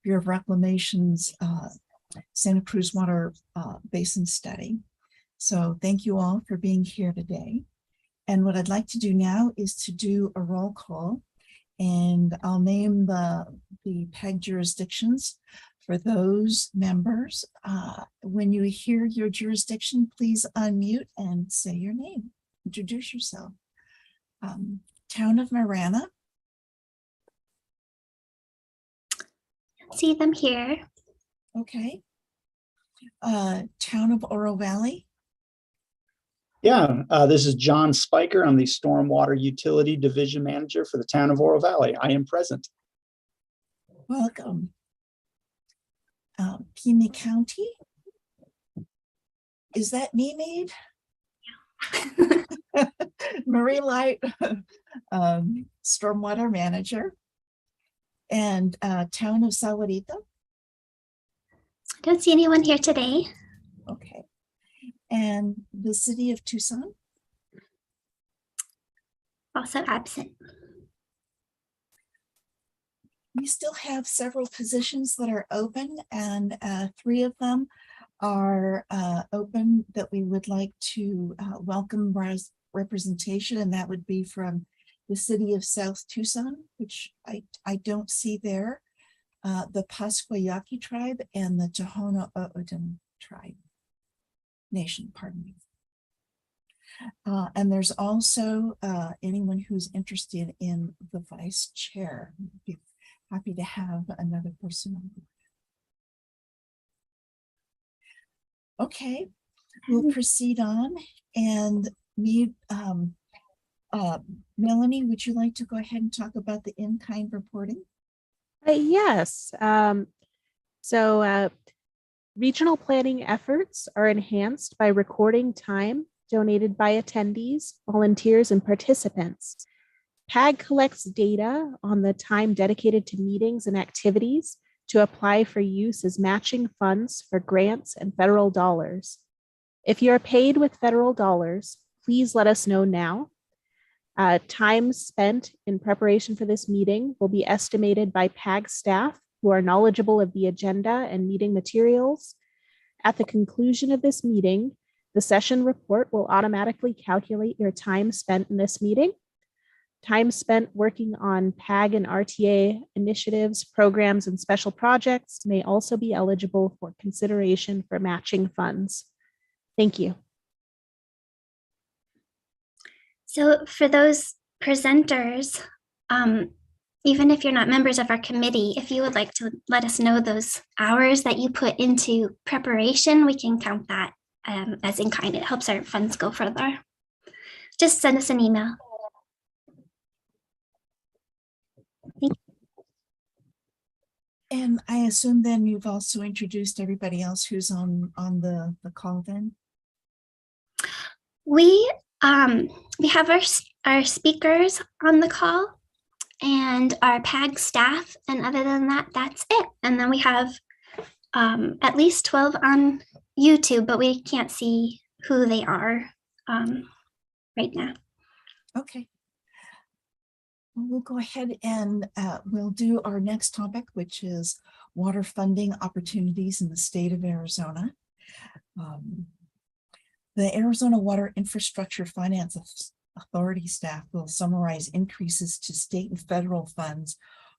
Bureau of Reclamation's Santa Cruz Water Basin Study. So thank you all for being here today. And what I'd like to do now is to do a roll call, and I'll name the PEG jurisdictions for those members. When you hear your jurisdiction, please unmute and say your name. Introduce yourself. Town of Marana. See them here. Okay. Town of Oro Valley. Yeah, this is John Spiker. I'm the Stormwater Utility Division Manager for the town of Oro Valley. I am present. Welcome. Pima County. Is that me made? Marie Light, Stormwater Manager. And town of Sahuarita. I don't see anyone here today. Okay. And the city of Tucson. Also absent. We still have several positions that are open, and 3 of them are open that we would like to welcome representation, and that would be from the city of South Tucson, which I don't see there, the Pasquayaki tribe, and the Tohono O'odham tribe nation, pardon me. And there's also anyone who's interested in the vice chair. Be happy to have another person on board. Okay, we'll proceed on, and Melanie, would you like to go ahead and talk about the in-kind reporting? Yes. Regional planning efforts are enhanced by recording time donated by attendees, volunteers, and participants. PAG collects data on the time dedicated to meetings and activities to apply for use as matching funds for grants and federal dollars. If you are paid with federal dollars, please let us know now. Time spent in preparation for this meeting will be estimated by PAG staff who are knowledgeable of the agenda and meeting materials. At the conclusion of this meeting, the session report will automatically calculate your time spent in this meeting. Time spent working on PAG and RTA initiatives, programs, and special projects may also be eligible for consideration for matching funds. Thank you. So for those presenters, even if you're not members of our committee, if you would like to let us know those hours that you put into preparation, we can count that as in kind. It helps our funds go further. Just send us an email. And I assume then you've also introduced everybody else who's on the call then? We have our speakers on the call and our PAG staff, and other than that, that's it. And then we have at least 12 on YouTube, but we can't see who they are right now. Okay. We'll go ahead and we'll do our next topic, which is water funding opportunities in the state of Arizona. The Arizona Water Infrastructure Finance Authority staff will summarize increases to state and federal funds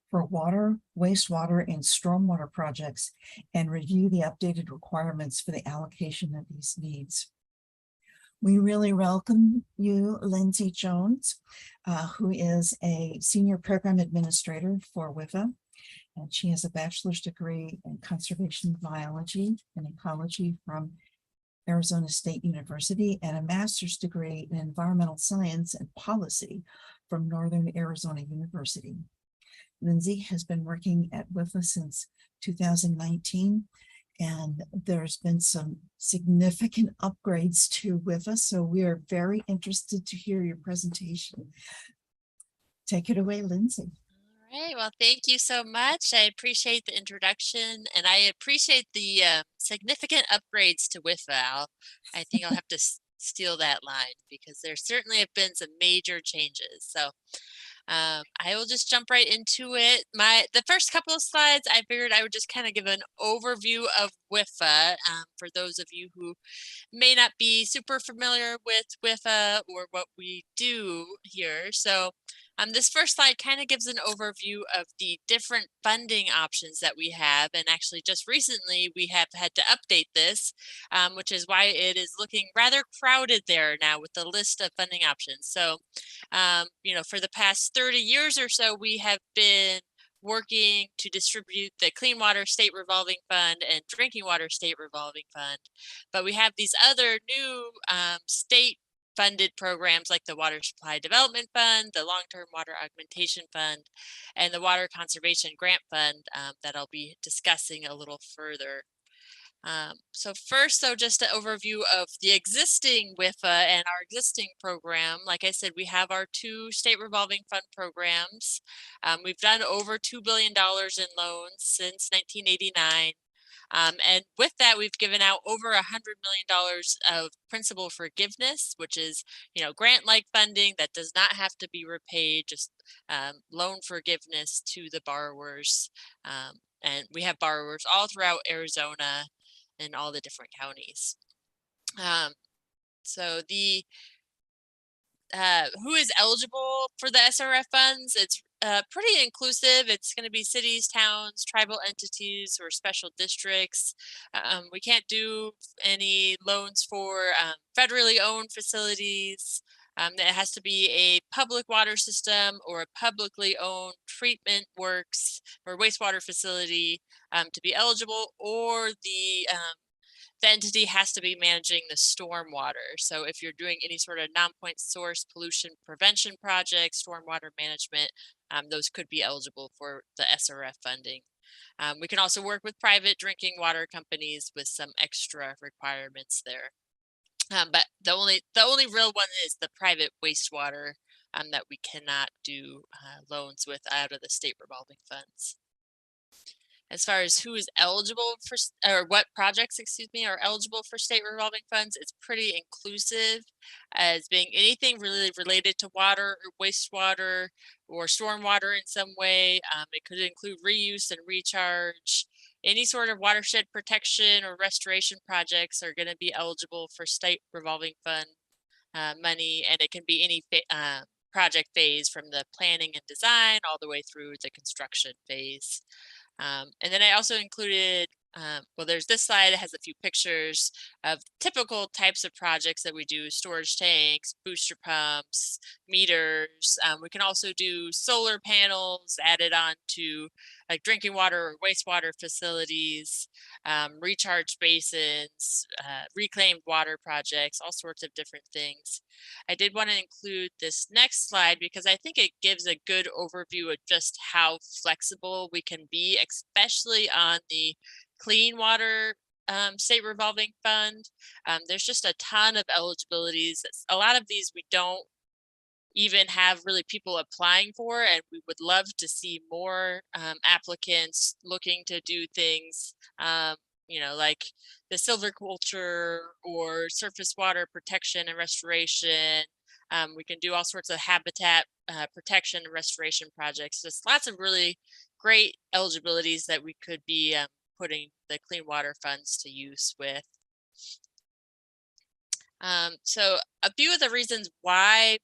for water, wastewater, and stormwater projects and review the updated requirements for the allocation of these needs. We really welcome you, Lindsay Jones, who is a senior program administrator for WIFA, and she has a bachelor's degree in conservation biology and ecology from Arizona State University and a master's degree in environmental science and policy from Northern Arizona University. Lindsay has been working at WIFA since 2019. And there's been some significant upgrades to WIFA, so we are very interested to hear your presentation. Take it away, Lindsay. All right, well, thank you so much. I appreciate the introduction, and I appreciate the significant upgrades to WIFA. I think I'll have to steal that line because there certainly have been some major changes. So I will just jump right into it. The first couple of slides, I figured I would just kind of give an overview of WIFA for those of you who may not be super familiar with WIFA or what we do here. So this first slide kind of gives an overview of the different funding options that we have. And actually just recently we have had to update this, which is why it is looking rather crowded there now with the list of funding options. So, you know, for the past 30 years or so, we have been working to distribute the Clean Water State Revolving Fund and Drinking Water State Revolving Fund. But we have these other new state funded programs like the Water Supply Development Fund, the Long-Term Water Augmentation Fund, and the Water Conservation Grant Fund that I'll be discussing a little further. So first, though, just an overview of the existing WIFA and our existing program. Like I said, we have our 2 state revolving fund programs. We've done over $2 billion in loans since 1989. And with that, we've given out over $100 million of principal forgiveness, which is, you know, grant-like funding that does not have to be repaid, just loan forgiveness to the borrowers. And we have borrowers all throughout Arizona and all the different counties. So the who is eligible for the SRF funds? It's pretty inclusive. It's going to be cities, towns, tribal entities, or special districts. We can't do any loans for federally owned facilities. It has to be a public water system or a publicly owned treatment works or wastewater facility to be eligible, or the entity has to be managing the stormwater. So if you're doing any sort of non-point source pollution prevention project, stormwater management, those could be eligible for the SRF funding. We can also work with private drinking water companies with some extra requirements there. But the only real one is the private wastewater that we cannot do loans with out of the state revolving funds. As far as who is eligible for, or what projects, excuse me, are eligible for state revolving funds, it's pretty inclusive as being anything really related to water or wastewater or stormwater in some way. It could include reuse and recharge. Any sort of watershed protection or restoration projects are going to be eligible for state revolving fund money, and it can be any project phase from the planning and design all the way through the construction phase. And then I also included, well, there's this slide that has a few pictures of typical types of projects that we do: storage tanks, booster pumps, meters. We can also do solar panels added on to like drinking water or wastewater facilities, recharge basins, reclaimed water projects, all sorts of different things. I did want to include this next slide because I think it gives a good overview of just how flexible we can be, especially on the Clean Water State Revolving Fund. There's just a ton of eligibilities. A lot of these we don't even have really people applying for, and we would love to see more applicants looking to do things, you know, like the silviculture or surface water protection and restoration. We can do all sorts of habitat protection and restoration projects. Just lots of really great eligibilities that we could be putting the clean water funds to use with. So a few of the reasons why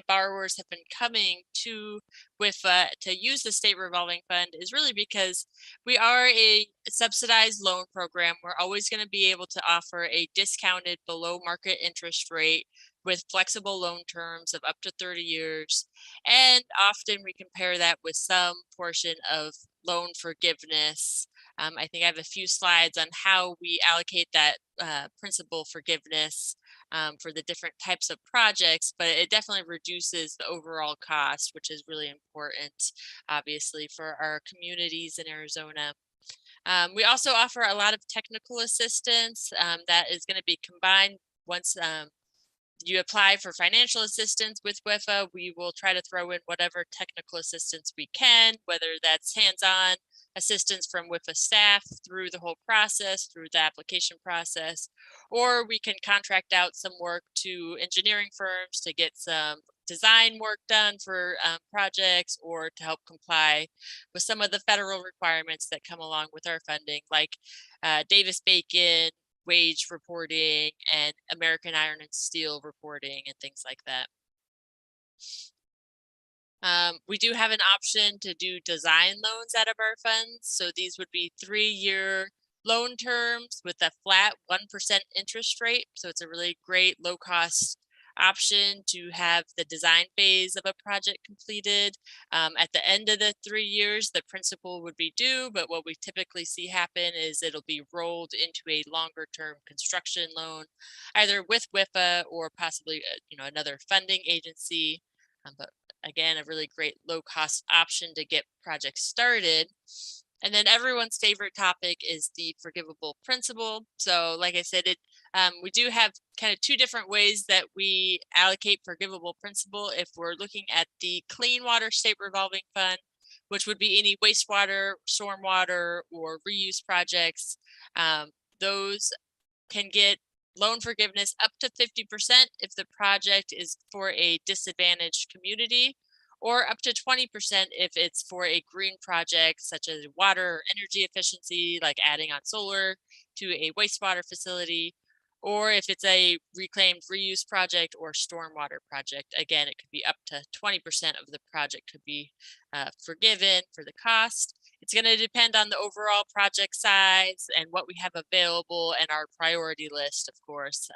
borrowers have been coming to WIFA to use the state revolving fund is really because we are a subsidized loan program. We're always going to be able to offer a discounted below market interest rate with flexible loan terms of up to 30 years. And often we compare that with some portion of loan forgiveness. I think I have a few slides on how we allocate that principal forgiveness for the different types of projects, but it definitely reduces the overall cost, which is really important, obviously, for our communities in Arizona. We also offer a lot of technical assistance that is going to be combined once you apply for financial assistance with WIFA. We will try to throw in whatever technical assistance we can, whether that's hands-on assistance from WIFA staff through the whole process, through the application process, or we can contract out some work to engineering firms to get some design work done for projects, or to help comply with some of the federal requirements that come along with our funding, like Davis-Bacon wage reporting and American Iron and Steel reporting and things like that. We do have an option to do design loans out of our funds. So these would be 3-year loan terms with a flat 1% interest rate. So it's a really great low cost option to have the design phase of a project completed. At the end of the 3 years, the principal would be due, but what we typically see happen is it'll be rolled into a longer term construction loan, either with WIFA or possibly another funding agency. But again, a really great low cost option to get projects started. And then everyone's favorite topic is the forgivable principal. So like I said, we do have kind of 2 different ways that we allocate forgivable principal. If we're looking at the Clean Water State Revolving Fund, which would be any wastewater, stormwater, or reuse projects, those can get loan forgiveness up to 50% if the project is for a disadvantaged community, or up to 20% if it's for a green project such as water or energy efficiency, like adding on solar to a wastewater facility, or if it's a reclaimed reuse project or stormwater project. Again, it could be up to 20% of the project could be forgiven for the cost. It's going to depend on the overall project size and what we have available and our priority list, of course,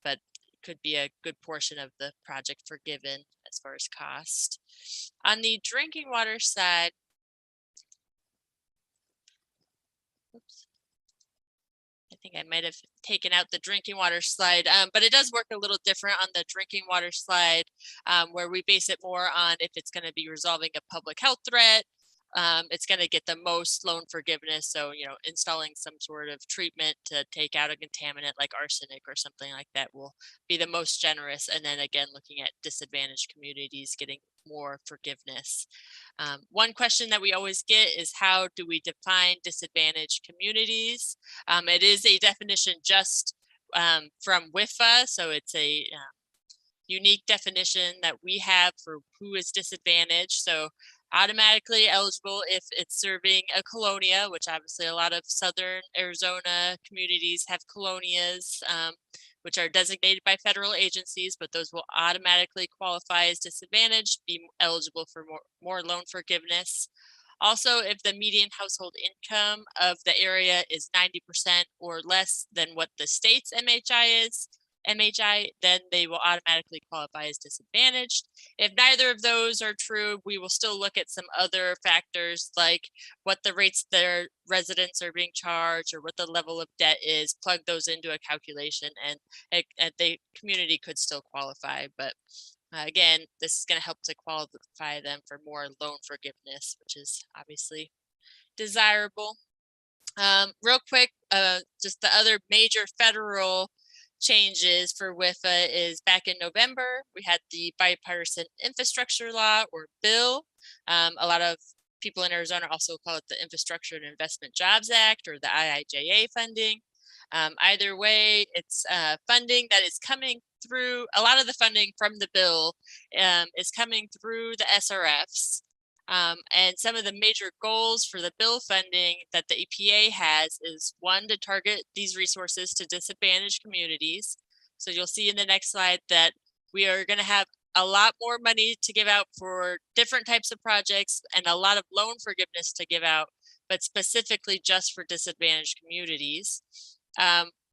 but could be a good portion of the project forgiven as far as cost. On the drinking water side, oops, I think I might have taken out the drinking water slide, but it does work a little different on the drinking water slide, where we base it more on if it's going to be resolving a public health threat. It's going to get the most loan forgiveness. So, installing some sort of treatment to take out a contaminant like arsenic or something like that will be the most generous. And then again, looking at disadvantaged communities getting more forgiveness. One question that we always get is, how do we define disadvantaged communities? It is a definition just from WIFA, so it's a unique definition that we have for who is disadvantaged. So automatically eligible if it's serving a colonia, which obviously a lot of southern Arizona communities have colonias, which are designated by federal agencies, but those will automatically qualify as disadvantaged, be eligible for more loan forgiveness. Also, if the median household income of the area is 90% or less than what the state's MHI, then they will automatically qualify as disadvantaged. If neither of those are true, we will still look at some other factors like what the rates their residents are being charged or what the level of debt is, plug those into a calculation, and the community could still qualify. But again, this is going to help to qualify them for more loan forgiveness, which is obviously desirable. Real quick, just the other major federal changes for WIFA is back in November, we had the bipartisan infrastructure law or bill. A lot of people in Arizona also call it the Infrastructure and Investment Jobs Act, or the IIJA funding. Either way, it's funding that is coming through. A lot of the funding from the bill is coming through the SRFs. And some of the major goals for the bill funding that the EPA has is, 1, to target these resources to disadvantaged communities. So you'll see in the next slide that we are going to have a lot more money to give out for different types of projects and a lot of loan forgiveness to give out, but specifically just for disadvantaged communities.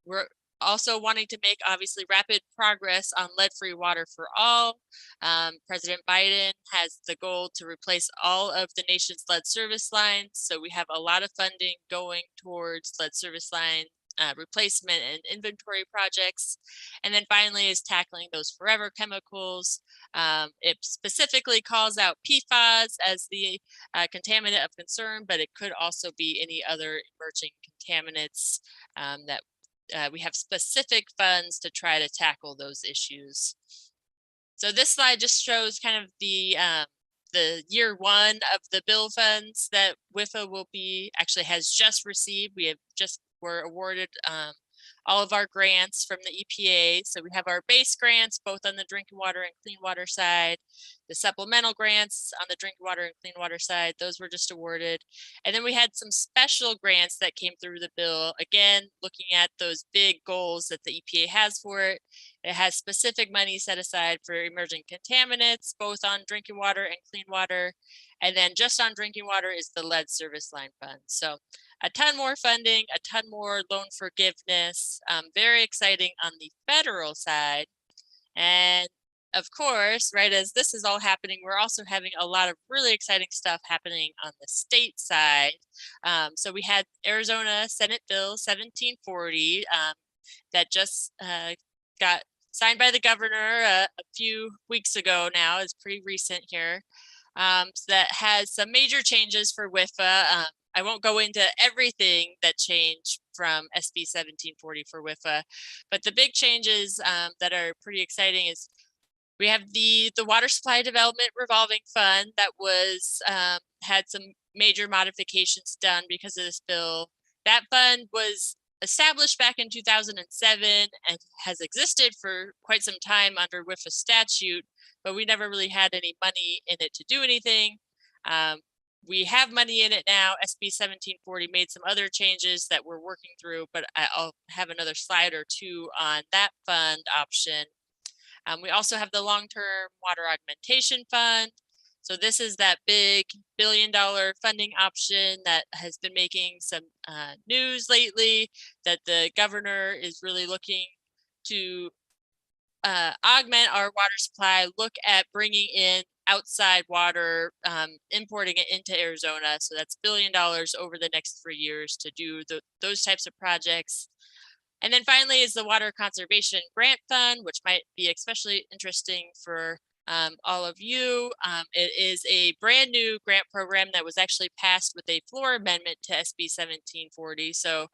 We're also wanting to make obviously rapid progress on lead-free water for all. President Biden has the goal to replace all of the nation's lead service lines. So we have a lot of funding going towards lead service line replacement and inventory projects. And then finally is tackling those forever chemicals. It specifically calls out PFAS as the contaminant of concern, but it could also be any other emerging contaminants that we have specific funds to try to tackle those issues. So this slide just shows kind of the year 1 of the bill funds that WIFA will be, actually has just received. We have just were awarded all of our grants from the EPA. So we have our base grants, both on the drinking water and clean water side, the supplemental grants on the drinking water and clean water side, those were just awarded. And then we had some special grants that came through the bill, again, looking at those big goals that the EPA has for it. It has specific money set aside for emerging contaminants, both on drinking water and clean water. And then just on drinking water is the lead service line fund. So a ton more funding, a ton more loan forgiveness, very exciting on the federal side. And of course, right, as this is all happening, we're also having a lot of really exciting stuff happening on the state side. So we had Arizona Senate Bill 1740 that just got signed by the governor a few weeks ago now. It's pretty recent here. So that has some major changes for WIFA. I won't go into everything that changed from SB 1740 for WIFA, but the big changes that are pretty exciting is we have the Water Supply Development Revolving Fund that was had some major modifications done because of this bill. That fund was established back in 2007 and has existed for quite some time under WIFA statute, but we never really had any money in it to do anything. We have money in it now. SB 1740 made some other changes that we're working through, but I'll have another slide or two on that fund option. We also have the long-term water augmentation fund. So this is that big $1 billion funding option that has been making some news lately, that the governor is really looking to augment our water supply, look at bringing in outside water, importing it into Arizona. So that's $1 billion over the next 3 years to do those types of projects. And then finally is the Water Conservation Grant Fund, which might be especially interesting for all of you. It is a brand new grant program that was actually passed with a floor amendment to SB 1740. So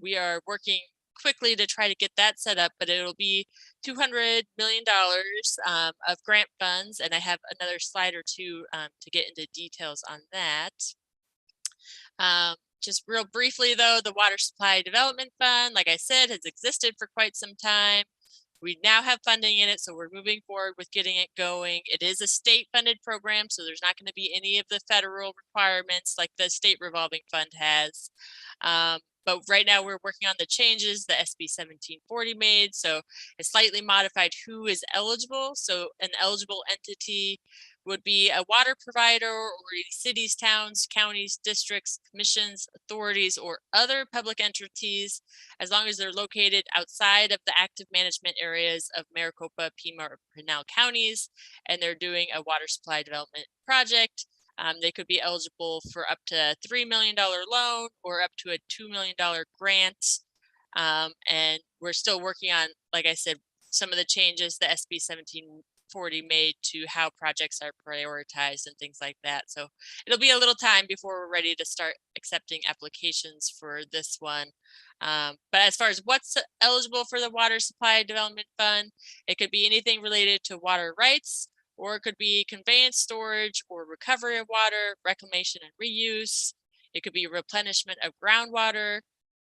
we are working quickly to try to get that set up, but it'll be $200 million of grant funds. And I have another slide or two to get into details on that. Just real briefly though, the Water Supply Development Fund, like I said, has existed for quite some time. We now have funding in it, so we're moving forward with getting it going. It is a state funded program, so there's not going to be any of the federal requirements like the state revolving fund has. But right now we're working on the changes that SB 1740 made. So it slightly modified who is eligible. So an eligible entity would be a water provider or cities, towns, counties, districts, commissions, authorities, or other public entities, as long as they're located outside of the active management areas of Maricopa, Pima, or Pinal counties, and they're doing a water supply development project. They could be eligible for up to a $3 million loan or up to a $2 million grant. And we're still working on, like I said, some of the changes that SB 1740 made to how projects are prioritized and things like that. So it'll be a little time before we're ready to start accepting applications for this one. But as far as what's eligible for the Water Supply Development Fund, it could be anything related to water rights, or it could be conveyance, storage, or recovery of water, reclamation and reuse. It could be replenishment of groundwater.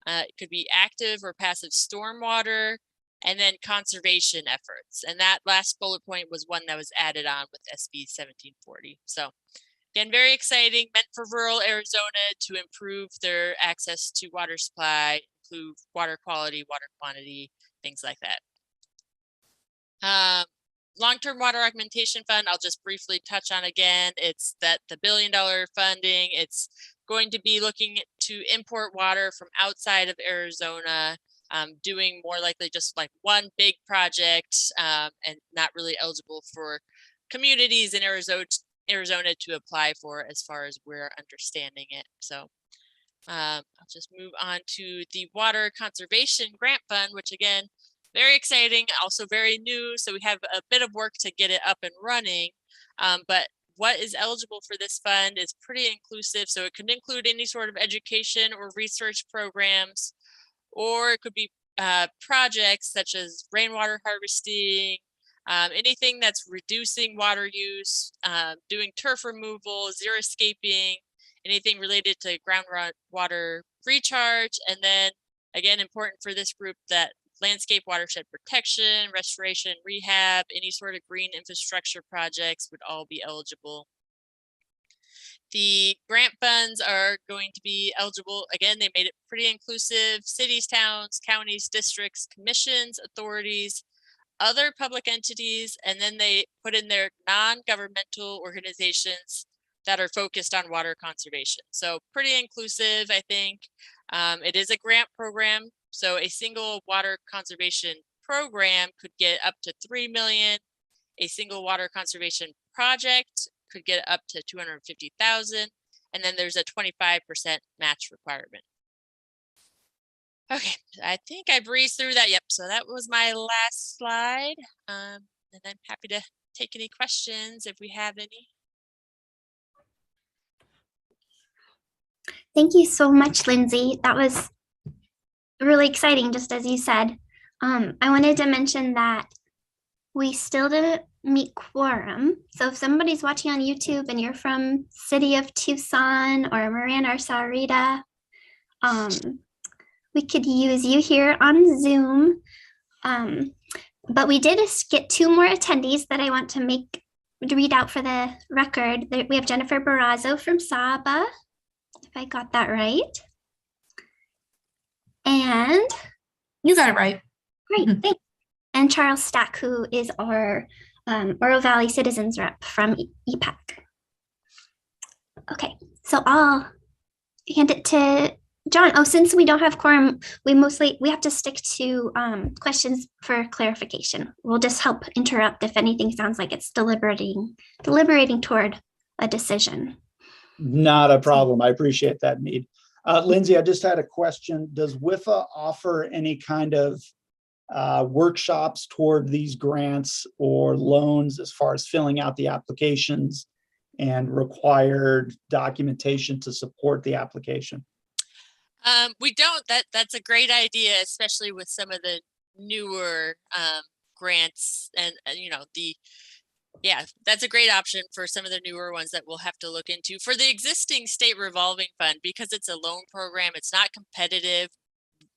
It could be active or passive stormwater, and then conservation efforts. And that last bullet point was one that was added on with SB 1740. So again, very exciting, meant for rural Arizona to improve their access to water supply, improve water quality, water quantity, things like that. Long-term water augmentation fund, I'll just briefly touch on again. It's that the $1 billion funding, it's going to be looking to import water from outside of Arizona, doing more likely just like one big project, and not really eligible for communities in Arizona to apply for, as far as we're understanding it. So I'll just move on to the Water Conservation Grant Fund, which again, very exciting, also very new. So we have a bit of work to get it up and running. But what is eligible for this fund is pretty inclusive. So it could include any sort of education or research programs, or it could be projects such as rainwater harvesting, anything that's reducing water use, doing turf removal, xeriscaping, anything related to groundwater recharge, and then again, important for this group that landscape watershed protection, restoration, rehab, any sort of green infrastructure projects would all be eligible. The grant funds are going to be eligible. Again, they made it pretty inclusive. Cities, towns, counties, districts, commissions, authorities, other public entities, and then they put in their non-governmental organizations that are focused on water conservation. So pretty inclusive, I think. It is a grant program. So a single water conservation program could get up to 3 million. A single water conservation project could get up to 250,000. And then there's a 25% match requirement. Okay, I think I breezed through that. Yep, so that was my last slide. And I'm happy to take any questions if we have any. Thank you so much, Lindsay. That was really exciting, just as you said. I wanted to mention that we still didn't meet quorum. So if somebody's watching on YouTube and you're from City of Tucson or Marana or Sahuarita, we could use you here on Zoom. But we did get 2 more attendees that I want to read out for the record. We have Jennifer Barrazo from Saba, if I got that right. And you got it right. Great, thanks. And Charles Stack, who is our Oro Valley Citizens Rep from EPAC. Okay, so I'll hand it to John. Oh, since we don't have quorum, we have to stick to questions for clarification. We'll just help interrupt if anything sounds like it's deliberating toward a decision. Not a problem. I appreciate that, Mead. Lindsay, I just had a question. Does WIFA offer any kind of workshops toward these grants or loans as far as filling out the applications and required documentation to support the application? We don't. That's a great idea, especially with some of the newer grants and that's a great option for some of the newer ones that we'll have to look into. For the existing state revolving fund, because it's a loan program, it's not competitive.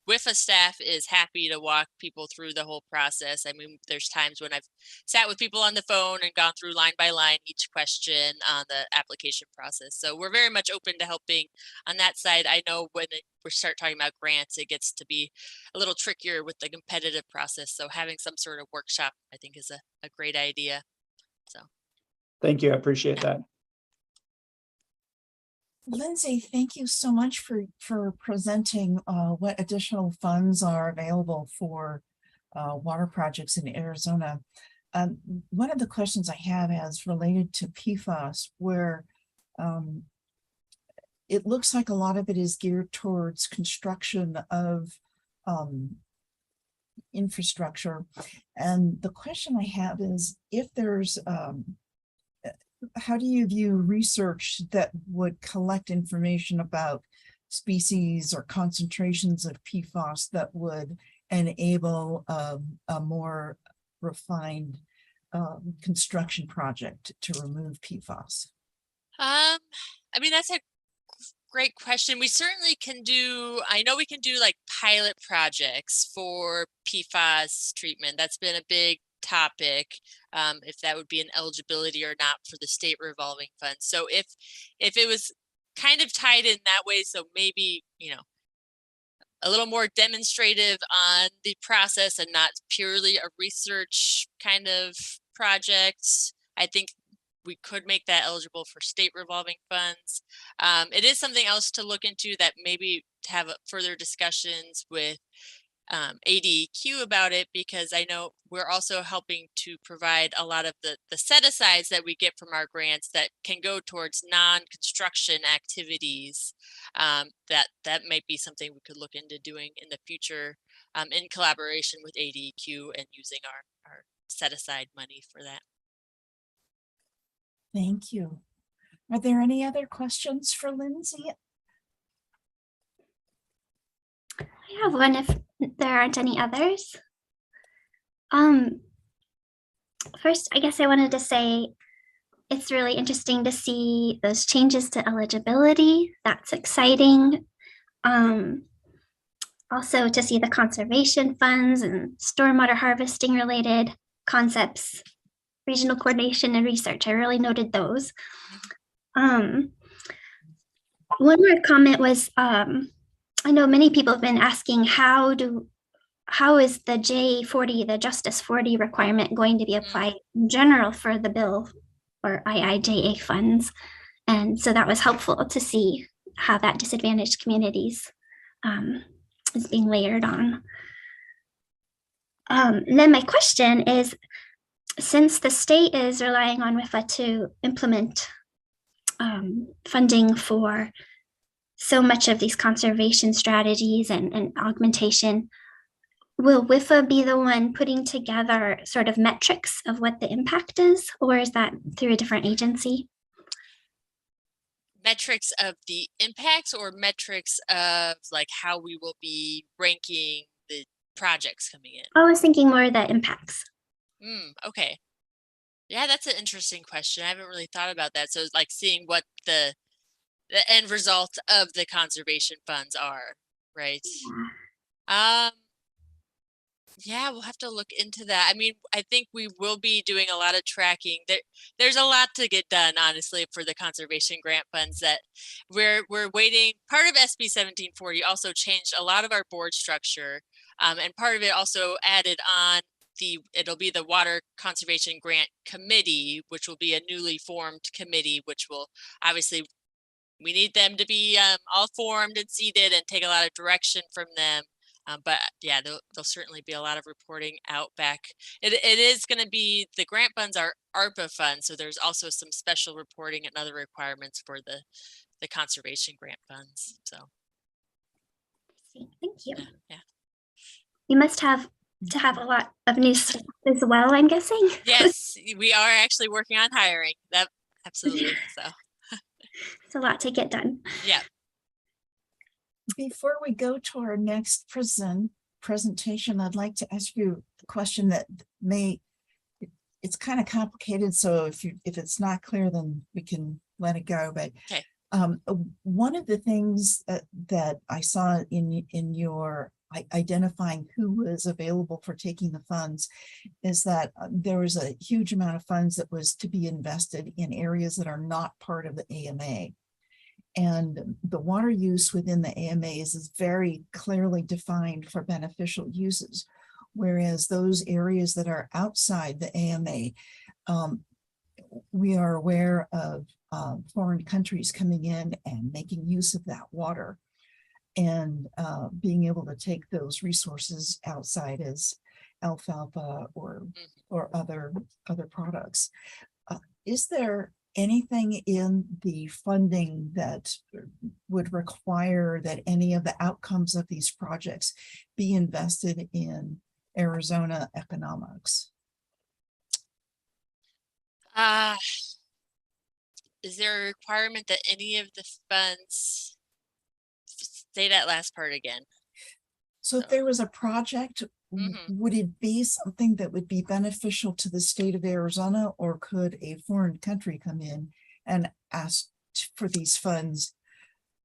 WIFA staff is happy to walk people through the whole process. I mean, there's times when I've sat with people on the phone and gone through line by line each question on the application process. So we're very much open to helping on that side. I know when we start talking about grants, it gets to be a little trickier with the competitive process. So having some sort of workshop, I think, is a great idea. So thank you. I appreciate that. Lindsay, thank you so much for presenting what additional funds are available for water projects in Arizona. One of the questions I have is related to PFAS, where it looks like a lot of it is geared towards construction of infrastructure. And the question I have is, if there's how do you view research that would collect information about species or concentrations of PFAS that would enable a more refined construction project to remove PFAS? I mean, that's a great question. We certainly can do, I know we can do like pilot projects for PFAS treatment. That's been a big topic, if that would be an eligibility or not for the state revolving fund. So if it was kind of tied in that way, so maybe, a little more demonstrative on the process and not purely a research kind of project, I think we could make that eligible for state revolving funds. It is something else to look into, that maybe to have further discussions with ADEQ about it, because I know we're also helping to provide a lot of the set-asides that we get from our grants that can go towards non-construction activities. That might be something we could look into doing in the future, in collaboration with ADEQ and using our set-aside money for that. Thank you. Are there any other questions for Lindsay? I have one if there aren't any others. First, I guess I wanted to say it's really interesting to see those changes to eligibility. That's exciting. also to see the conservation funds and stormwater harvesting related concepts, regional coordination and research. I really noted those. One more comment was, I know many people have been asking how is the J40, the Justice 40 requirement going to be applied in general for the bill or IIJA funds? And so that was helpful to see how that disadvantaged communities is being layered on. And then my question is, since the state is relying on WIFA to implement funding for so much of these conservation strategies and augmentation, will WIFA be the one putting together sort of metrics of what the impact is, or is that through a different agency? Metrics of the impacts or metrics of like how we will be ranking the projects coming in? I was thinking more of the impacts. Okay. Yeah, that's an interesting question. I haven't really thought about that. So it's like seeing what the end result of the conservation funds are, right? Yeah, we'll have to look into that. I mean, I think we will be doing a lot of tracking. There's a lot to get done, honestly, for the conservation grant funds that we're waiting. Part of SB 1740 also changed a lot of our board structure, and part of it also added on it'll be the Water Conservation Grant Committee, which will be a newly formed committee, which will obviously we need them to be all formed and seated and take a lot of direction from them. But yeah, there'll certainly be a lot of reporting out back. It is going to be, the grant funds are ARPA funds, so there's also some special reporting and other requirements for the conservation grant funds. So thank you. Yeah. You must have to have a lot of new stuff as well, I'm guessing. Yes, we are actually working on hiring. That absolutely. So it's a lot to get done. Yeah. Before we go to our next presentation, I'd like to ask you a question that it's kind of complicated. So if it's not clear, then we can let it go. But okay. One of the things that I saw in your identifying who was available for taking the funds is that there was a huge amount of funds that was to be invested in areas that are not part of the AMA. And the water use within the AMAs is very clearly defined for beneficial uses, whereas those areas that are outside the AMA, we are aware of foreign countries coming in and making use of that water and being able to take those resources outside as alfalfa or other products. Is there anything in the funding that would require that any of the outcomes of these projects be invested in Arizona economics? Is there a requirement that any of the funds, say that last part again? So if there was a project, would it be something that would be beneficial to the state of Arizona, or could a foreign country come in and ask for these funds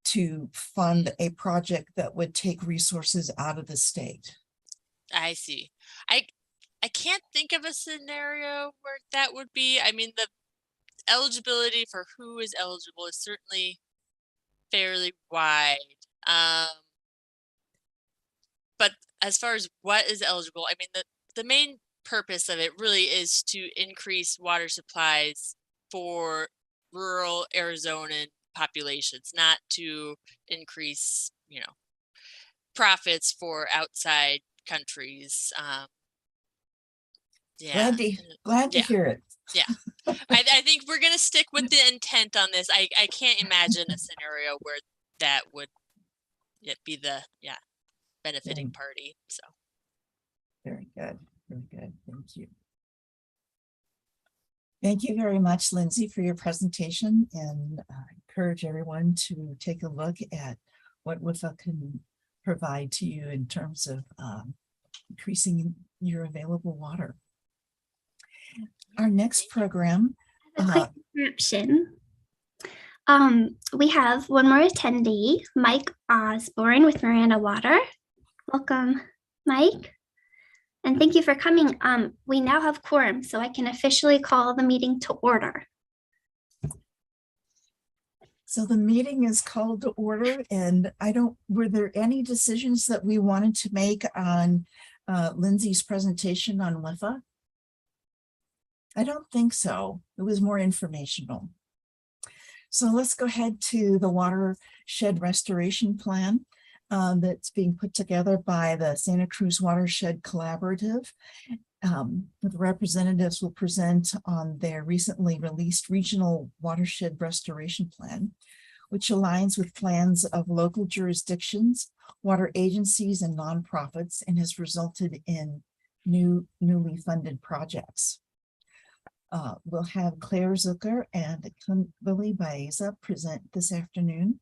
to fund a project that would take resources out of the state? I see. I can't think of a scenario where that would be. I mean, the eligibility for who is eligible is certainly fairly wide. But as far as what is eligible, I mean, the main purpose of it really is to increase water supplies for rural Arizonan populations, not to increase, profits for outside countries. Yeah. Glad to hear it. Yeah. I think we're going to stick with the intent on this. I can't imagine a scenario where that would be the benefiting party. So very good. Thank you. Thank you very much, Lindsay, for your presentation, and encourage everyone to take a look at what WIFA can provide to you in terms of increasing your available water. Our next program. A quick interruption. We have one more attendee, Mike Osborne with Miranda Water. Welcome, Mike. And thank you for coming. We now have quorum, so I can officially call the meeting to order. So the meeting is called to order, and were there any decisions that we wanted to make on Lindsay's presentation on WIFA? I don't think so. It was more informational. So let's go ahead to the watershed restoration plan that's being put together by the Santa Cruz Watershed Collaborative. The representatives will present on their recently released regional watershed restoration plan, which aligns with plans of local jurisdictions, water agencies, and nonprofits, and has resulted in newly funded projects. We'll have Claire Zucker and Kimberly Baeza present this afternoon.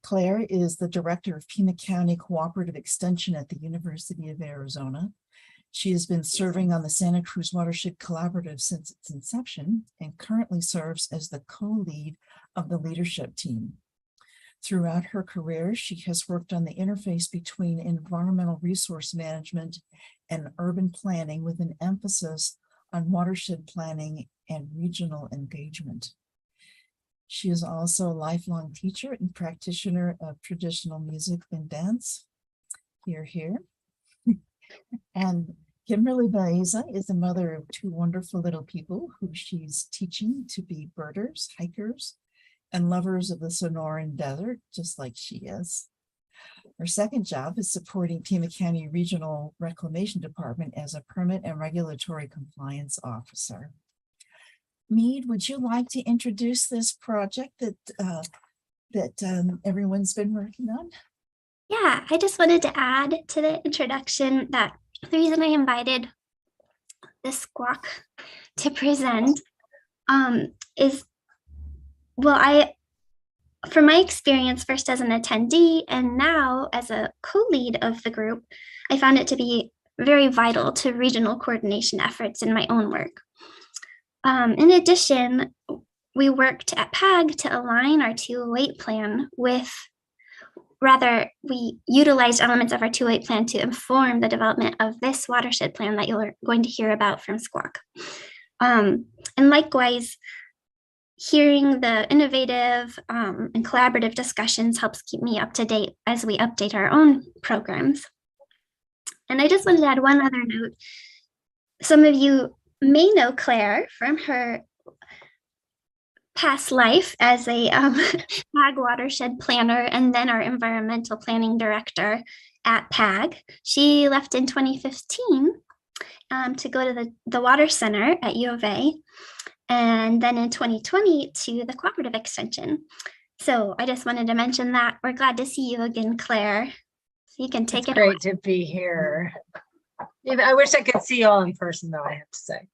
Claire is the director of Pima County Cooperative Extension at the University of Arizona. She has been serving on the Santa Cruz Watershed Collaborative since its inception and currently serves as the co-lead of the leadership team. Throughout her career, she has worked on the interface between environmental resource management and urban planning with an emphasis on watershed planning and regional engagement. She is also a lifelong teacher and practitioner of traditional music and dance. Here. And Kimberly Baeza is the mother of two wonderful little people who she's teaching to be birders, hikers, and lovers of the Sonoran Desert, just like she is. Her second job is supporting Pima County Regional Reclamation Department as a permit and regulatory compliance officer. Mead, would you like to introduce this project that everyone's been working on? Yeah, I just wanted to add to the introduction that the reason I invited the Squawk to present is, well, from my experience, first as an attendee and now as a co-lead of the group, I found it to be very vital to regional coordination efforts in my own work. In addition, we worked at PAG to align our 208 plan we utilized elements of our 208 plan to inform the development of this watershed plan that you're going to hear about from Squawk. And likewise, hearing the innovative and collaborative discussions helps keep me up to date as we update our own programs. And I just wanted to add one other note. Some of you may know Claire from her past life as a PAG watershed planner and then our environmental planning director at PAG. She left in 2015 to go to the Water Center at U of A, and then in 2020 to the Cooperative Extension. So I just wanted to mention that. We're glad to see you again, Claire. So you can take it away. Great to be here. I wish I could see you all in person, though, I have to say.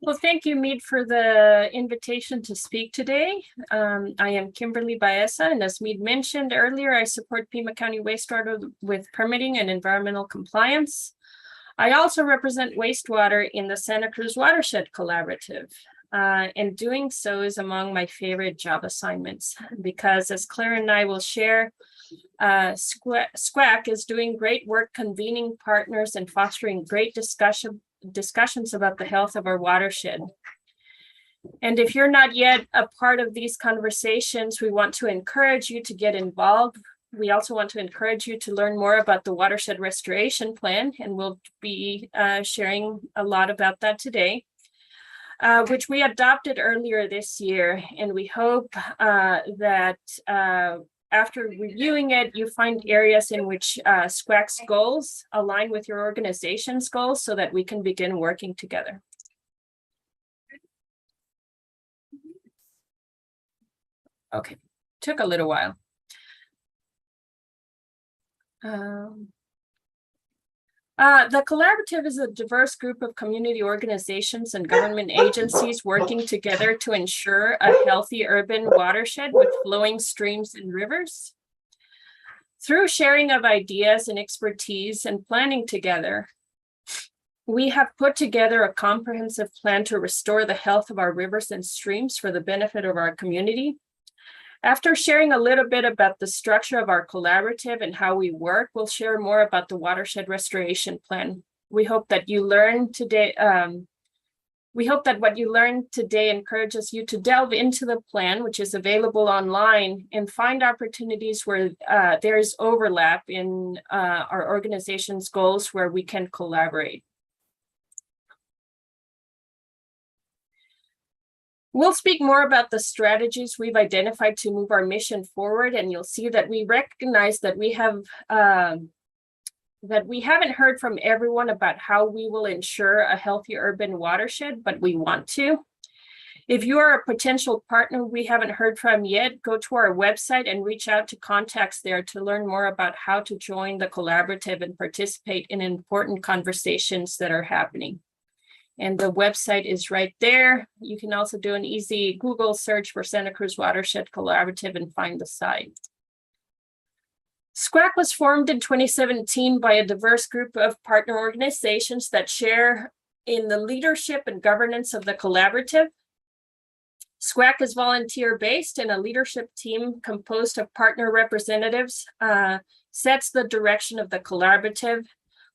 Well, thank you, Mead, for the invitation to speak today. I am Kimberly Baeza, and as Mead mentioned earlier, I support Pima County wastewater with permitting and environmental compliance. I also represent wastewater in the Santa Cruz Watershed Collaborative, and doing so is among my favorite job assignments because, as Claire and I will share, SQUAC is doing great work convening partners and fostering great discussions about the health of our watershed. And if you're not yet a part of these conversations, we want to encourage you to get involved. We also want to encourage you to learn more about the Watershed Restoration Plan, and we'll be sharing a lot about that today, which we adopted earlier this year. And we hope that after reviewing it, you find areas in which SQUAC's goals align with your organization's goals so that we can begin working together. Okay, took a little while. The collaborative is a diverse group of community organizations and government agencies working together to ensure a healthy urban watershed with flowing streams and rivers. Through sharing of ideas and expertise and planning together, we have put together a comprehensive plan to restore the health of our rivers and streams for the benefit of our community. After sharing a little bit about the structure of our collaborative and how we work, we'll share more about the watershed restoration plan. We hope that you learn today. We hope that what you learned today encourages you to delve into the plan, which is available online, and find opportunities where there is overlap in our organization's goals where we can collaborate. We'll speak more about the strategies we've identified to move our mission forward, and you'll see that we recognize that we haven't heard from everyone about how we will ensure a healthy urban watershed, but we want to. If you are a potential partner we haven't heard from yet, go to our website and reach out to contacts there to learn more about how to join the collaborative and participate in important conversations that are happening. And the website is right there. You can also do an easy Google search for Santa Cruz Watershed Collaborative and find the site. SWAC was formed in 2017 by a diverse group of partner organizations that share in the leadership and governance of the collaborative. SWAC is volunteer-based, and a leadership team composed of partner representatives sets the direction of the collaborative,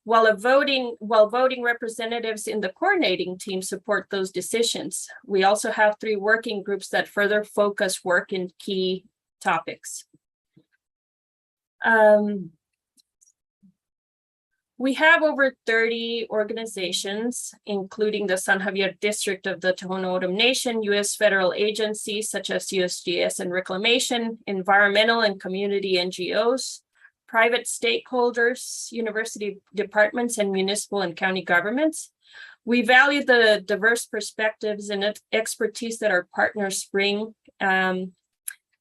while voting representatives in the coordinating team support those decisions. We also have 3 working groups that further focus work in key topics. We have over 30 organizations, including the San Javier District of the Tohono O'odham Nation, U.S. federal agencies such as USGS and Reclamation, environmental and community NGOs, private stakeholders, university departments, and municipal and county governments. We value the diverse perspectives and expertise that our partners bring,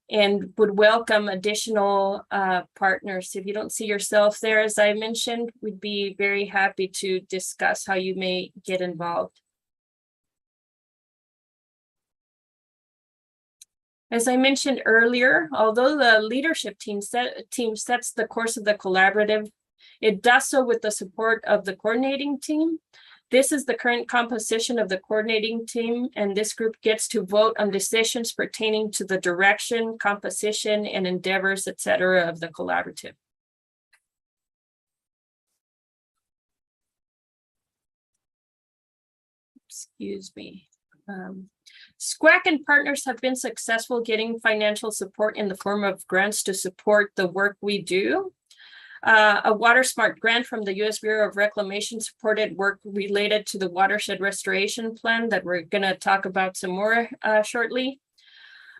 and would welcome additional partners. If you don't see yourself there, as I mentioned, we'd be very happy to discuss how you may get involved. As I mentioned earlier, although the leadership team sets the course of the collaborative, it does so with the support of the coordinating team. This is the current composition of the coordinating team, and this group gets to vote on decisions pertaining to the direction, composition, and endeavors, etc., of the collaborative. Excuse me. SWAC and partners have been successful getting financial support in the form of grants to support the work we do. A WaterSmart grant from the U.S. Bureau of Reclamation supported work related to the watershed restoration plan that we're going to talk about some more shortly.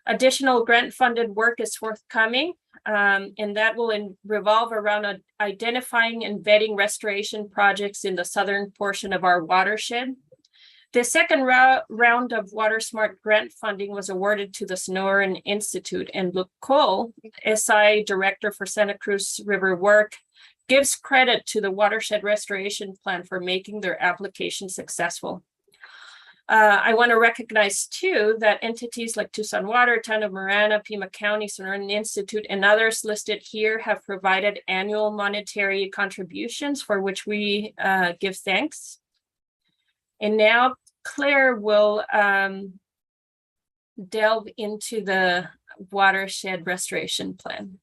Additional grant-funded work is forthcoming, and that will revolve around identifying and vetting restoration projects in the southern portion of our watershed. The second round of WaterSmart grant funding was awarded to the Sonoran Institute, and Luke Cole, SI Director for Santa Cruz River Work, gives credit to the Watershed Restoration Plan for making their application successful. I want to recognize, too, that entities like Tucson Water, Town of Marana, Pima County, Sonoran Institute, and others listed here have provided annual monetary contributions for which we give thanks. And now Claire will delve into the watershed restoration plan.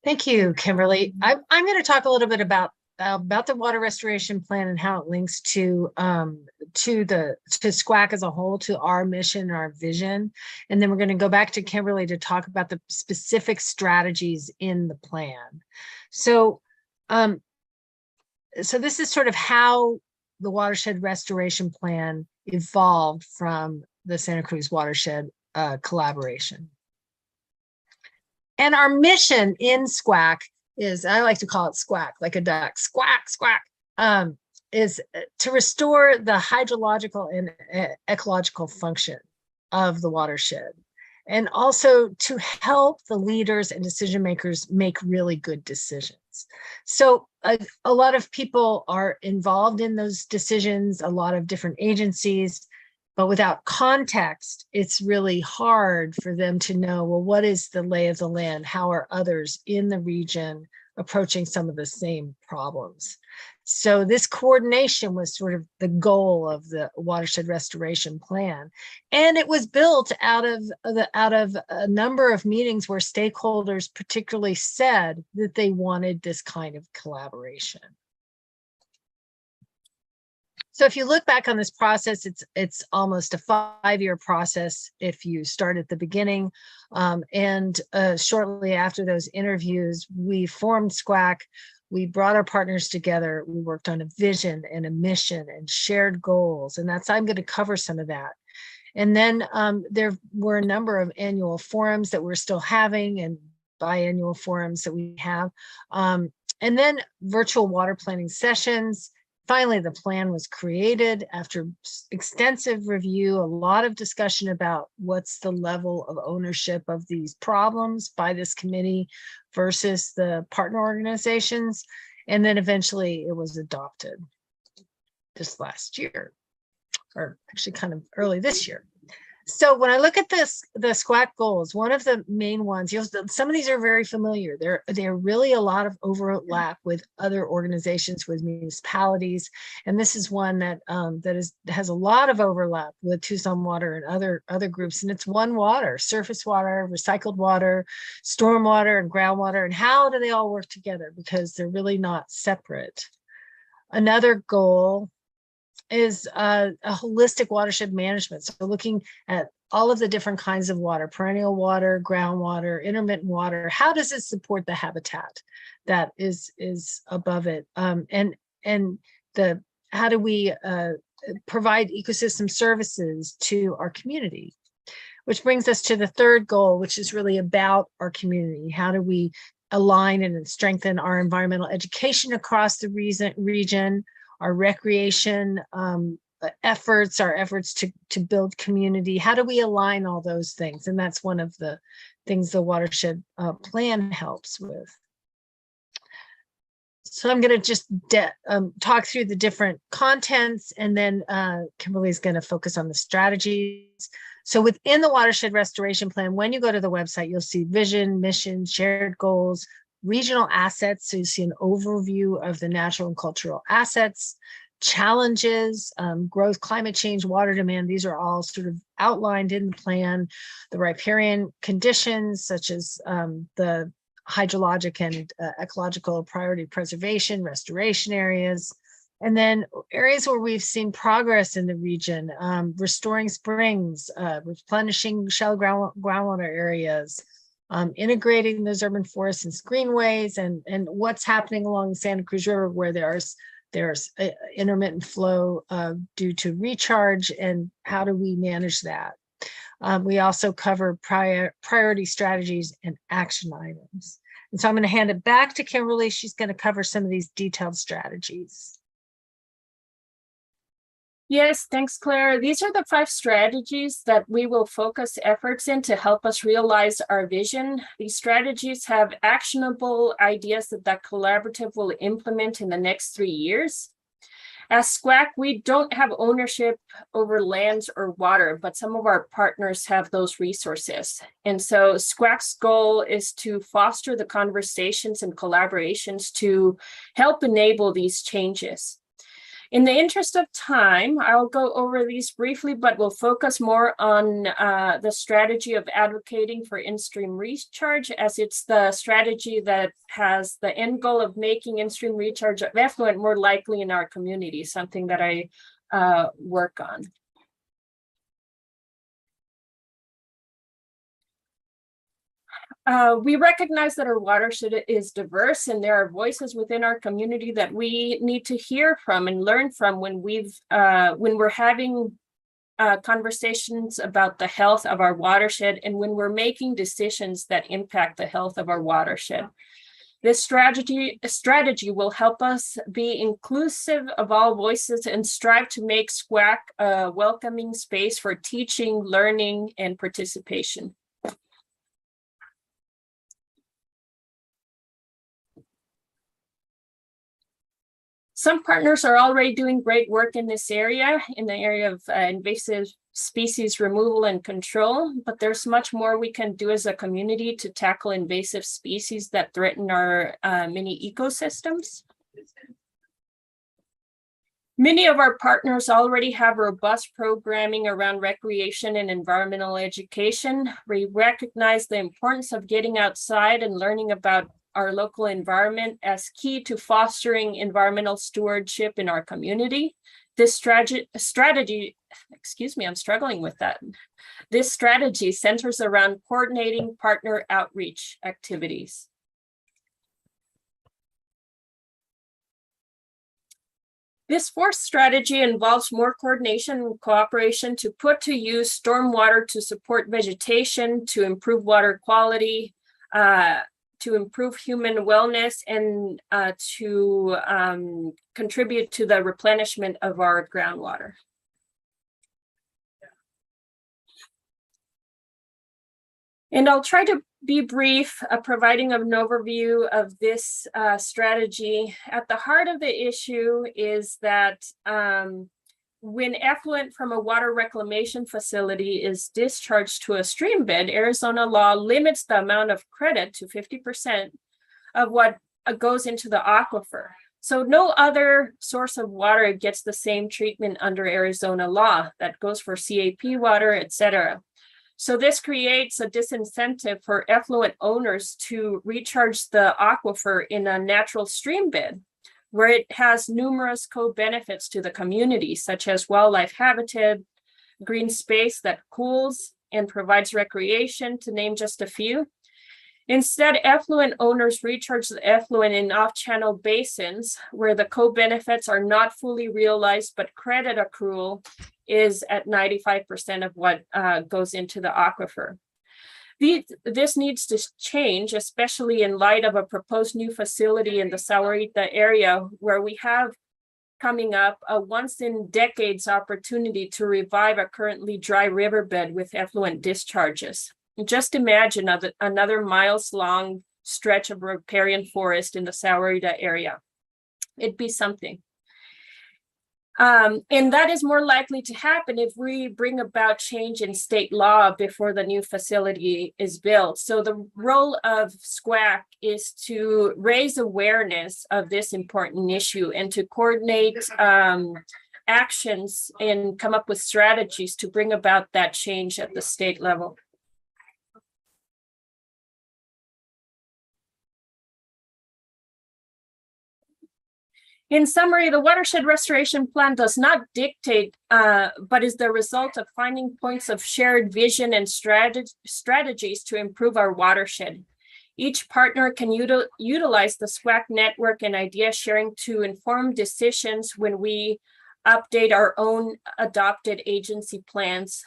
Thank you, Kimberly. I'm going to talk a little bit about the water restoration plan and how it links to SWAC as a whole, to our mission, our vision, and then we're going to go back to Kimberly to talk about the specific strategies in the plan. So this is sort of how the watershed restoration plan evolved from the Santa Cruz watershed collaboration. And our mission in SWAC is, I like to call it squawk, like a duck, squawk, squawk, is to restore the hydrological and ecological function of the watershed, and also to help the leaders and decision makers make really good decisions. So a lot of people are involved in those decisions, a lot of different agencies, but without context, it's really hard for them to know, well, what is the lay of the land? How are others in the region approaching some of the same problems? So this coordination was sort of the goal of the watershed restoration plan. And it was built out of a number of meetings where stakeholders particularly said that they wanted this kind of collaboration. So if you look back on this process, it's almost a 5-year process if you start at the beginning. Shortly after those interviews, we formed SQUAC. We brought our partners together. We worked on a vision and a mission and shared goals. And I'm going to cover some of that. And then there were a number of annual forums that we're still having and biannual forums that we have. And then virtual water planning sessions. Finally, the plan was created after extensive review, a lot of discussion about what's the level of ownership of these problems by this committee versus the partner organizations. And then eventually it was adopted this last year, or actually kind of early this year. So when I look at the SQUAC goals, one of the main ones, some of these are very familiar. There are really a lot of overlap with other organizations, with municipalities, and this is one that has a lot of overlap with Tucson Water and other groups. And it's one water: surface water, recycled water, stormwater, and groundwater. And how do they all work together? Because they're really not separate. Another goal is a holistic watershed management. So looking at all of the different kinds of water: perennial water, groundwater, intermittent water. How does it support the habitat that is above it? And how do we provide ecosystem services to our community? Which brings us to the third goal, which is really about our community. How do we align and strengthen our environmental education across the region? Our recreation efforts, our efforts to build community. How do we align all those things? And that's one of the things the watershed plan helps with. So I'm going to just talk through the different contents, and then Kimberly's going to focus on the strategies. So within the watershed restoration plan, when you go to the website, you'll see vision, mission, shared goals, regional assets. So you see an overview of the natural and cultural assets, challenges, growth, climate change, water demand. These are all sort of outlined in the plan. The riparian conditions, such as the hydrologic and ecological priority preservation, restoration areas. And then areas where we've seen progress in the region: restoring springs, replenishing shallow groundwater areas, integrating those urban forests and greenways, and what's happening along the Santa Cruz River, where there's intermittent flow due to recharge, and how do we manage that? We also cover priority strategies and action items. And so I'm going to hand it back to Kimberly. She's going to cover some of these detailed strategies. Yes, thanks, Claire. These are the 5 strategies that we will focus efforts in to help us realize our vision. These strategies have actionable ideas that collaborative will implement in the next 3 years. As SQUAC, we don't have ownership over lands or water, but some of our partners have those resources. And so SQUAC's goal is to foster the conversations and collaborations to help enable these changes. In the interest of time, I'll go over these briefly, but we'll focus more on the strategy of advocating for in-stream recharge, as it's the strategy that has the end goal of making in-stream recharge of effluent more likely in our community, something that I work on. We recognize that our watershed is diverse, and there are voices within our community that we need to hear from and learn from when we're having conversations about the health of our watershed, and when we're making decisions that impact the health of our watershed. This strategy will help us be inclusive of all voices and strive to make SQUAC a welcoming space for teaching, learning, and participation. Some partners are already doing great work in this area, in the area of invasive species removal and control, but there's much more we can do as a community to tackle invasive species that threaten our many ecosystems. Many of our partners already have robust programming around recreation and environmental education. We recognize the importance of getting outside and learning about our local environment as key to fostering environmental stewardship in our community. This strategy, excuse me, I'm struggling with that. This strategy centers around coordinating partner outreach activities. This fourth strategy involves more coordination and cooperation to put to use stormwater to support vegetation, to improve water quality, to improve human wellness, and to contribute to the replenishment of our groundwater. And I'll try to be brief, providing an overview of this strategy. At the heart of the issue is that when effluent from a water reclamation facility is discharged to a stream bed, Arizona law limits the amount of credit to 50% of what goes into the aquifer. So no other source of water gets the same treatment under Arizona law. That goes for CAP water, etc. So this creates a disincentive for effluent owners to recharge the aquifer in a natural stream bed, where it has numerous co-benefits to the community, such as wildlife habitat, green space that cools and provides recreation, to name just a few. Instead, effluent owners recharge the effluent in off-channel basins where the co-benefits are not fully realized, but credit accrual is at 95% of what goes into the aquifer. This needs to change, especially in light of a proposed new facility in the Sahuarita area, where we have coming up a once in decades opportunity to revive a currently dry riverbed with effluent discharges. Just imagine another miles-long stretch of riparian forest in the Sahuarita area. It'd be something. And that is more likely to happen if we bring about change in state law before the new facility is built. So the role of SCWAC is to raise awareness of this important issue and to coordinate actions and come up with strategies to bring about that change at the state level. In summary, the Watershed Restoration Plan does not dictate, but is the result of finding points of shared vision and strategies to improve our watershed. Each partner can utilize the SWAC network and idea sharing to inform decisions when we update our own adopted agency plans.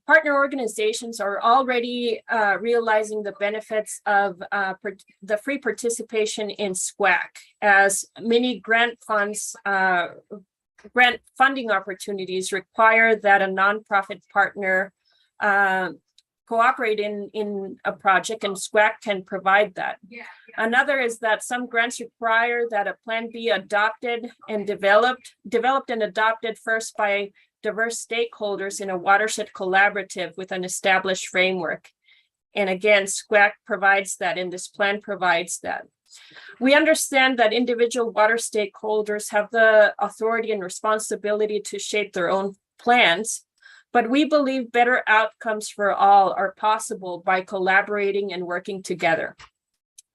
Partner organizations are already realizing the benefits of the free participation in SWAC, as many grant funding opportunities require that a nonprofit partner cooperate in a project, and SWAC can provide that. Yeah. Another is that some grants require that a plan be adopted and developed and adopted first by diverse stakeholders in a watershed collaborative with an established framework. And again, SWAC provides that, and this plan provides that. We understand that individual water stakeholders have the authority and responsibility to shape their own plans, but we believe better outcomes for all are possible by collaborating and working together.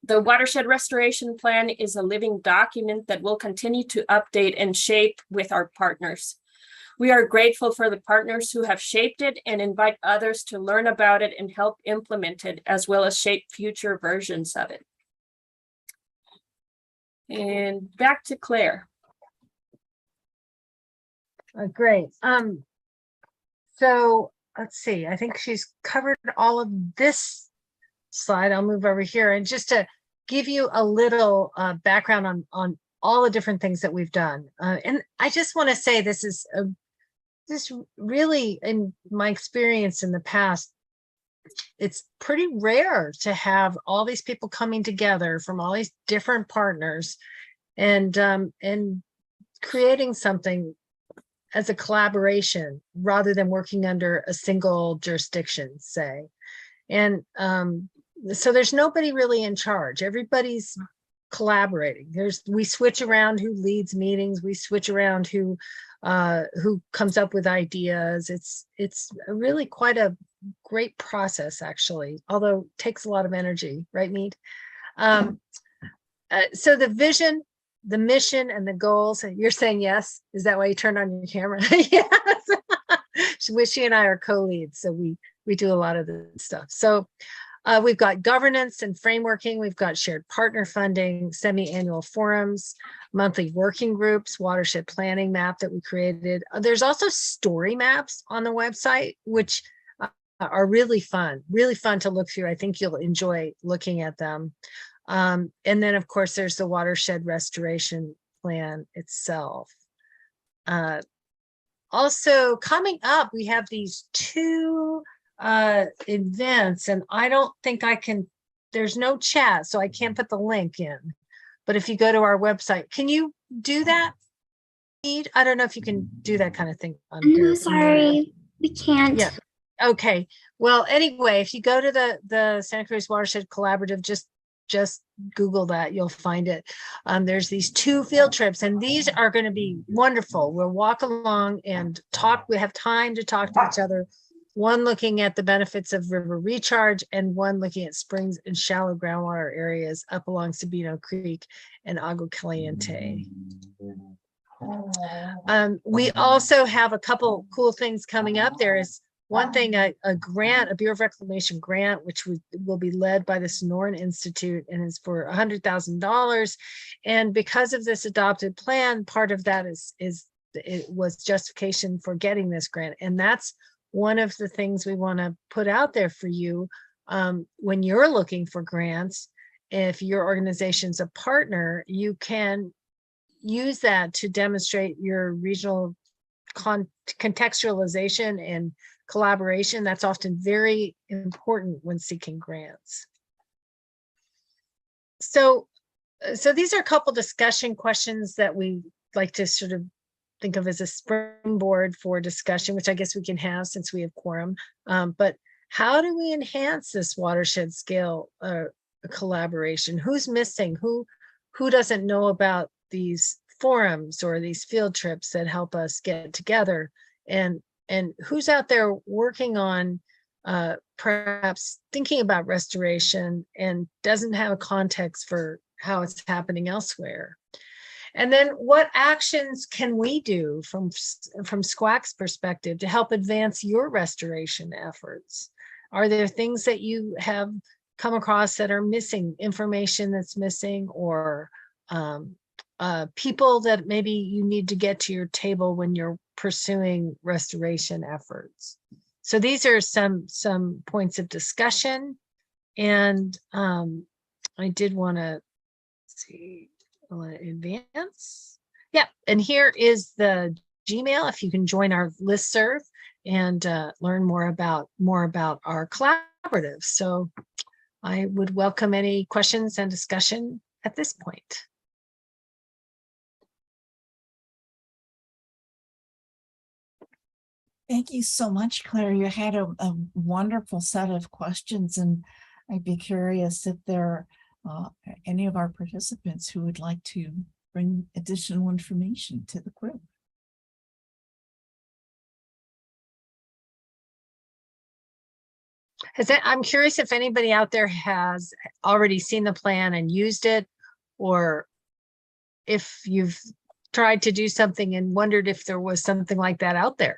The Watershed Restoration Plan is a living document that will continue to update and shape with our partners. We are grateful for the partners who have shaped it and invite others to learn about it and help implement it, as well as shape future versions of it. And back to Claire. Great. So let's see, I think she's covered all of this slide. I'll move over here, and just to give you a little background on all the different things that we've done. And I just want to say this is this really, in my experience in the past, it's pretty rare to have all these people coming together from all these different partners and creating something as a collaboration rather than working under a single jurisdiction, say. And so there's nobody really in charge. Everybody's collaborating. We switch around who leads meetings, we switch around who comes up with ideas. It's really quite a great process, actually, although it takes a lot of energy, right, Mead? So the vision, the mission, and the goals, and you're saying yes? Is that why you turned on your camera? Yes. She and I are co-leads, so we do a lot of this stuff. So we've got governance and frameworking. We've got shared partner funding, semi-annual forums, monthly working groups, watershed planning map that we created. There's also story maps on the website, which are really fun to look through. I think you'll enjoy looking at them. And then, of course, there's the watershed restoration plan itself. Also coming up, we have these two events, and I don't think I can, there's no chat, so I can't put the link in. But if you go to our website, can you do that? I don't know if you can do that kind of thing on I'm here. sorry, we can't. Yeah. Okay. Well, anyway, if you go to the Santa Cruz Watershed Collaborative, just Google that, you'll find it. There's these two field trips, and these are going to be wonderful. We'll walk along and talk. We have time to talk to each other. One looking at the benefits of river recharge, and one looking at springs and shallow groundwater areas up along Sabino Creek and Agua Caliente. We also have a couple cool things coming up. There is one thing, a grant, a Bureau of Reclamation grant, which will be led by the Sonoran Institute, and is for $100,000. And because of this adopted plan, part of that it was justification for getting this grant. And that's one of the things we want to put out there for you when you're looking for grants. If your organization's a partner, you can use that to demonstrate your regional contextualization and collaboration. That's often very important when seeking grants. So these are a couple discussion questions that we like to sort of think of as a springboard for discussion, which I guess we can have since we have quorum. But how do we enhance this watershed scale collaboration? Who's missing? Who doesn't know about these forums or these field trips that help us get together? And who's out there working on perhaps thinking about restoration and doesn't have a context for how it's happening elsewhere? And then what actions can we do from SQUAC's perspective to help advance your restoration efforts? Are there things that you have come across that are missing, information that's missing, or people that maybe you need to get to your table when you're pursuing restoration efforts? So these are some points of discussion. And I did want to see, I want to advance. Yeah, and here is the Gmail if you can join our listserv and learn more about our collaborative. So I would welcome any questions and discussion at this point. Thank you so much, Claire. You had a wonderful set of questions, and I'd be curious if there are any of our participants who would like to bring additional information to the group. I'm curious if anybody out there has already seen the plan and used it, or if you've tried to do something and wondered if there was something like that out there.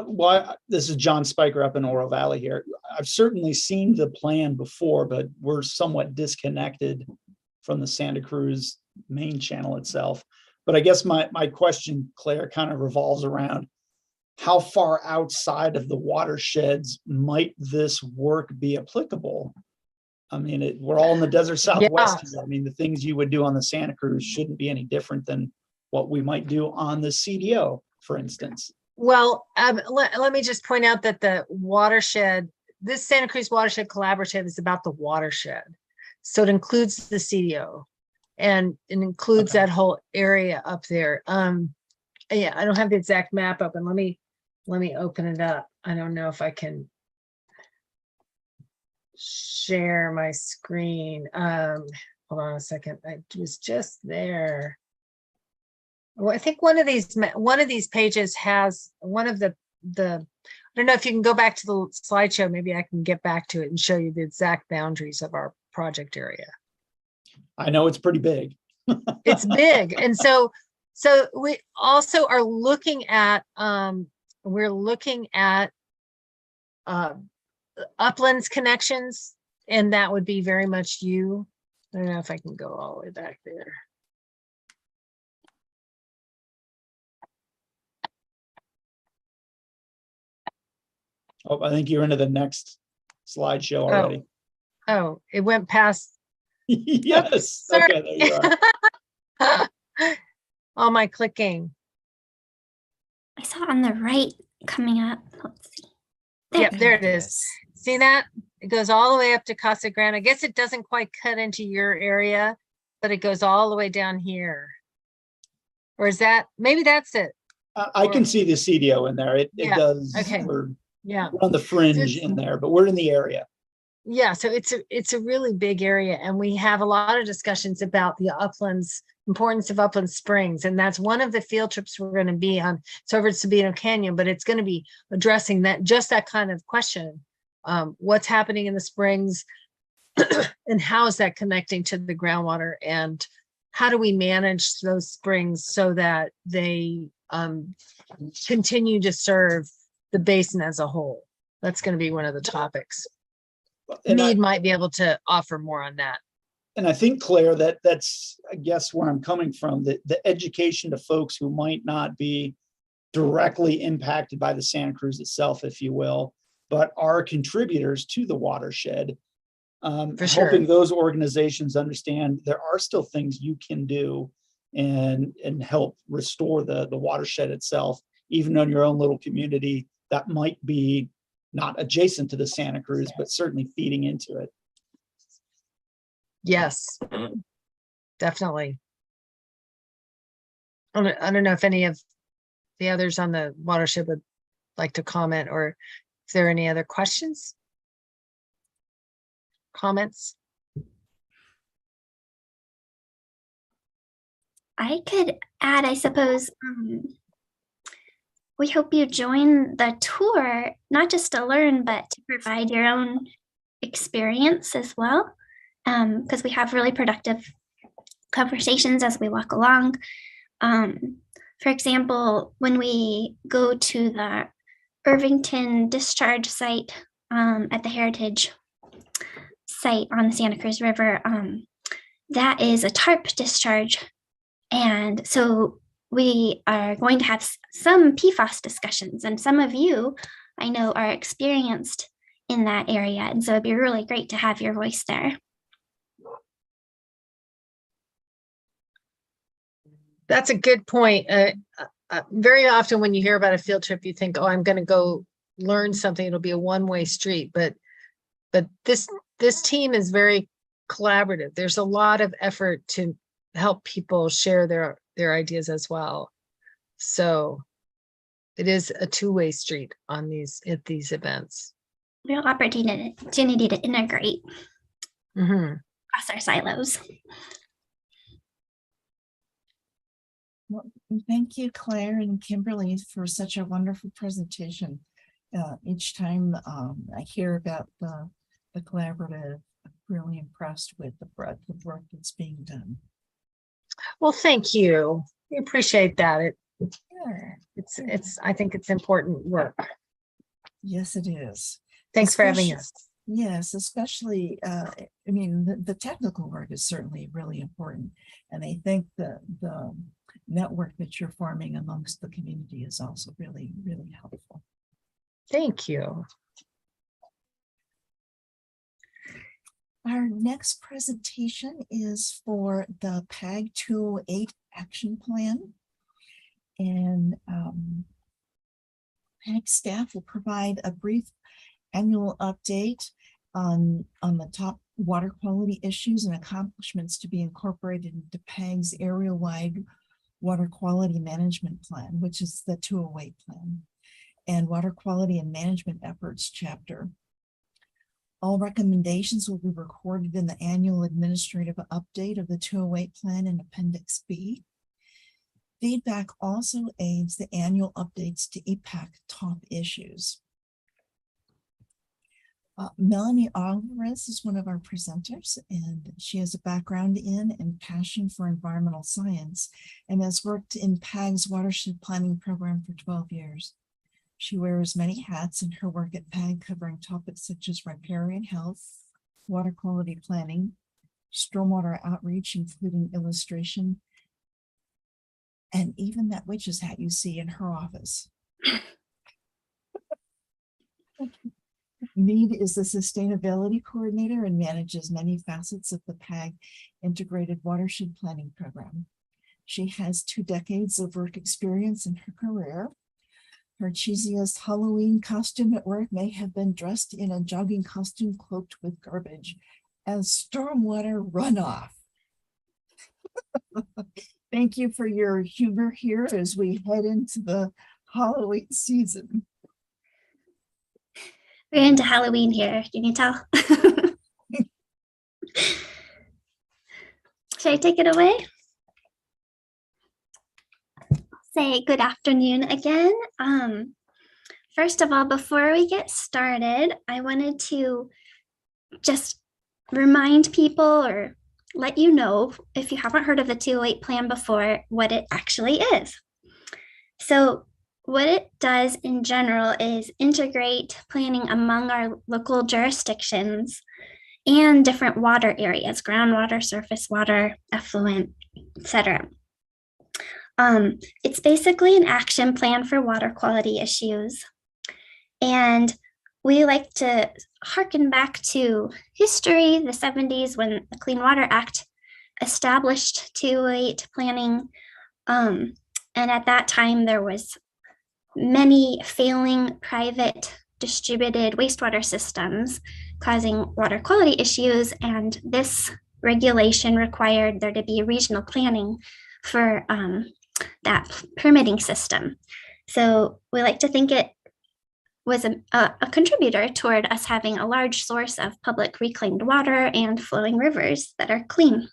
Well, this is John Spiker up in Oro Valley here. I've certainly seen the plan before, but we're somewhat disconnected from the Santa Cruz main channel itself. But I guess my question, Claire, kind of revolves around how far outside of the watersheds might this work be applicable? I mean, we're all in the desert Southwest. Yeah. I mean, the things you would do on the Santa Cruz shouldn't be any different than what we might do on the CDO, for instance. Well, let me just point out that the watershed, this Santa Cruz Watershed Collaborative is about the watershed. So it includes the CDO and it includes that whole area up there. Yeah, I don't have the exact map up, and let me open it up. I don't know if I can share my screen. Hold on a second. I was just there. Well, I think one of these pages has one of the I don't know if you can go back to the slideshow. Maybe I can get back to it and show you the exact boundaries of our project area. I know it's pretty big. It's big. And so we also are looking at, we're looking at uplands connections, and that would be very much you. I don't know if I can go all the way back there. Oh, I think you're into the next slideshow already. Oh, it went past. Yes. Sorry. Okay, there you are. All my clicking. I saw on the right coming up. Let's see. Yep, there it is. See that? It goes all the way up to Casa Grande. I guess it doesn't quite cut into your area, but it goes all the way down here. Or is that, maybe that's it. I can see the CDO in there. It Yeah, does. okay. We're Yeah. on the fringe in there, but we're in the area. Yeah, so it's a really big area, and we have a lot of discussions about the uplands, importance of upland springs, and that's one of the field trips we're going to be on. So over at Sabino Canyon, but it's going to be addressing that kind of question. What's happening in the springs and how is that connecting to the groundwater, and how do we manage those springs so that they continue to serve the basin as a whole? That's going to be one of the topics. And Mead might be able to offer more on that. And I think, Claire, that's, I guess, where I'm coming from, the education to folks who might not be directly impacted by the Santa Cruz itself, if you will, but are contributors to the watershed. For sure. Helping those organizations understand there are still things you can do and help restore the watershed itself, even on your own little community that might be not adjacent to the Santa Cruz, but certainly feeding into it. Yes, definitely. I don't know if any of the others on the watershed would like to comment, or if there are any other questions, comments. I could add, I suppose, we hope you join the tour, not just to learn, but to provide your own experience as well, because we have really productive conversations as we walk along. For example, when we go to the Irvington discharge site at the Heritage site on the Santa Cruz River, that is a TARP discharge. And so we are going to have some PFAS discussions, and some of you, I know, are experienced in that area. And so it'd be really great to have your voice there. That's a good point. Very often when you hear about a field trip, you think, oh, I'm going to go learn something. It'll be a one-way street. But this team is very collaborative. There's a lot of effort to help people share their ideas as well. So it is a two-way street on at these events. Real opportunity to integrate across our silos. Well, thank you, Claire and Kimberly, for such a wonderful presentation. Each time I hear about the collaborative, I'm really impressed with the breadth of work that's being done. Well, thank you. We appreciate that. Yeah. I think it's important work. Yes, it is. Thanks for having us. Yes, especially, I mean, the technical work is certainly really important. And I think the network that you're forming amongst the community is also really, really helpful. Thank you. Our next presentation is for the PAG 208 action plan. And PAG staff will provide a brief annual update on the top water quality issues and accomplishments to be incorporated into PAG's area-wide water quality management plan, which is the 208 plan, and water quality and management efforts chapter. All recommendations will be recorded in the annual administrative update of the 208 plan in Appendix B. Feedback also aids the annual updates to EPAC top issues. Melanie Alvarez is one of our presenters, and she has a background in and passion for environmental science and has worked in PAG's watershed planning program for 12 years. She wears many hats in her work at PAG, covering topics such as riparian health, water quality planning, stormwater outreach, including illustration, and even that witch's hat you see in her office. Mead is the sustainability coordinator and manages many facets of the PAG integrated watershed planning program. She has 2 decades of work experience in her career. Her cheesiest Halloween costume at work may have been dressed in a jogging costume cloaked with garbage as stormwater runoff. Thank you for your humor here as we head into the Halloween season. We're into Halloween here. You can tell. Should I take it away? Say good afternoon again. First of all, before we get started, I wanted to just remind people or let you know, if you haven't heard of the 208 plan before, what it actually is. So what it does in general is integrate planning among our local jurisdictions and different water areas, groundwater, surface water, effluent, etc. It's basically an action plan for water quality issues. And we like to harken back to history, the 70s, when the Clean Water Act established 208 planning. And at that time, there was many failing private distributed wastewater systems causing water quality issues. And this regulation required there to be regional planning for that permitting system. So we like to think it was a contributor toward us having a large source of public reclaimed water and flowing rivers that are clean.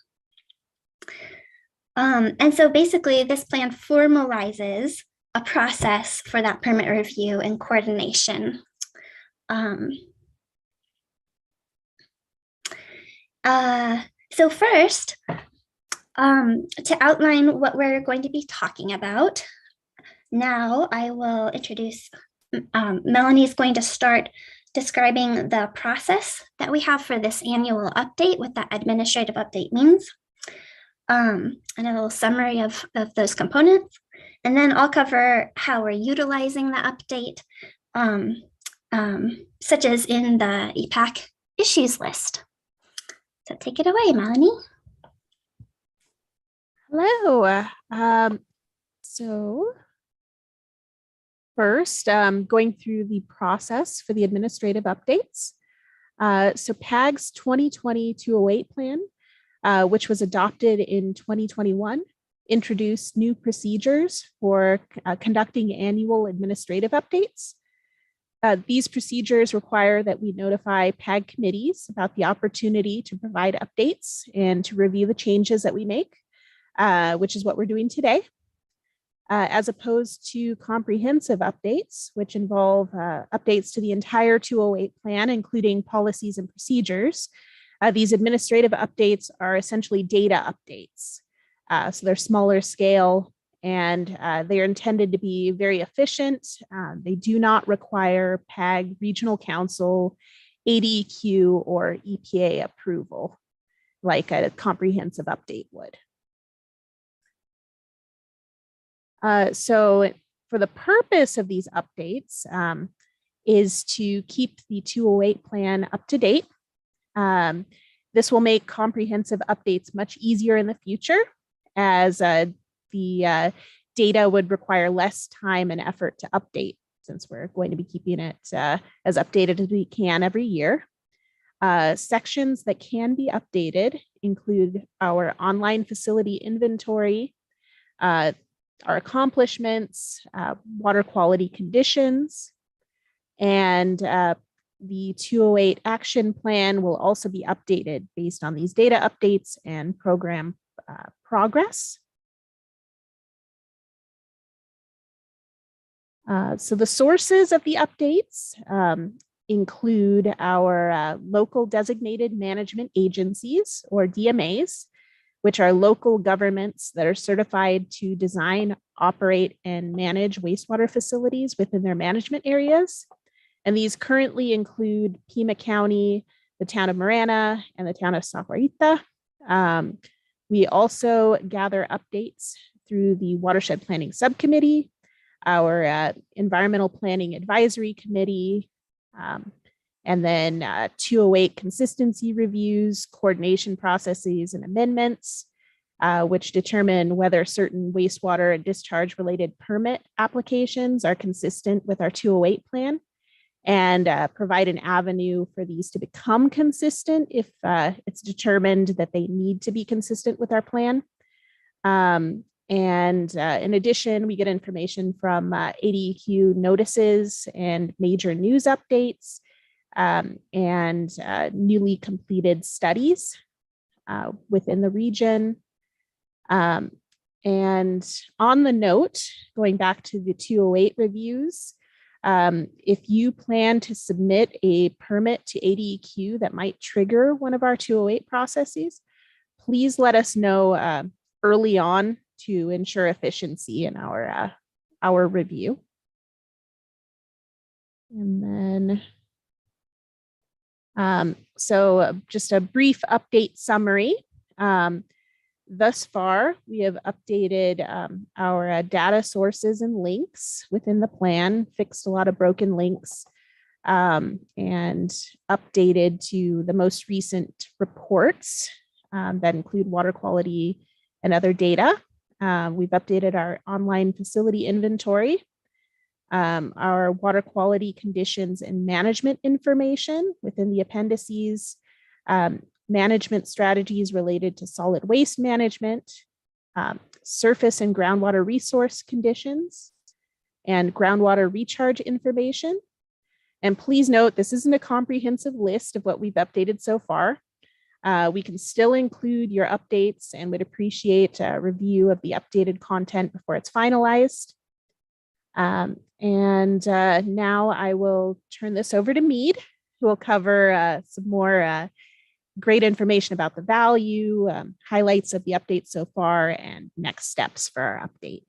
And so basically this plan formalizes a process for that permit review and coordination. So first, to outline what we're going to be talking about, now I will introduce, Melanie is going to start describing the process that we have for this annual update, what that administrative update means, and a little summary of those components. And then I'll cover how we're utilizing the update, such as in the EPAC issues list. So take it away, Melanie. Hello. So first, going through the process for the administrative updates. So PAG's 2020-208 plan, which was adopted in 2021, introduced new procedures for conducting annual administrative updates. These procedures require that we notify PAG committees about the opportunity to provide updates and to review the changes that we make, which is what we're doing today. As opposed to comprehensive updates, which involve updates to the entire 208 plan, including policies and procedures. These administrative updates are essentially data updates. So they're smaller scale and they are intended to be very efficient. They do not require PAG Regional Council, ADQ, or EPA approval like a comprehensive update would. So for the purpose of these updates is to keep the 208 plan up to date. This will make comprehensive updates much easier in the future, as the data would require less time and effort to update, since we're going to be keeping it as updated as we can every year. Sections that can be updated include our online facility inventory, our accomplishments, water quality conditions, and the 208 action plan will also be updated based on these data updates and program progress. So the sources of the updates include our local designated management agencies, or DMAs, which are local governments that are certified to design, operate, and manage wastewater facilities within their management areas. And these currently include Pima County, the town of Marana, and the town of Sahuarita. We also gather updates through the Watershed Planning Subcommittee, our Environmental Planning Advisory Committee, and then 208 consistency reviews, coordination processes, and amendments, which determine whether certain wastewater and discharge related permit applications are consistent with our 208 plan, and provide an avenue for these to become consistent if it's determined that they need to be consistent with our plan. And in addition, we get information from ADEQ notices and major news updates, and newly completed studies within the region. And on the note, going back to the 208 reviews, if you plan to submit a permit to ADEQ that might trigger one of our 208 processes, please let us know early on to ensure efficiency in our review. And then, so just a brief update summary. Thus far, we have updated our data sources and links within the plan, fixed a lot of broken links, and updated to the most recent reports that include water quality and other data. We've updated our online facility inventory, our water quality conditions and management information within the appendices, management strategies related to solid waste management, surface and groundwater resource conditions, and groundwater recharge information. And please note, this isn't a comprehensive list of what we've updated so far. We can still include your updates and would appreciate a review of the updated content before it's finalized. Now I will turn this over to Mead, who will cover some more great information about the value, highlights of the update so far, and next steps for our update.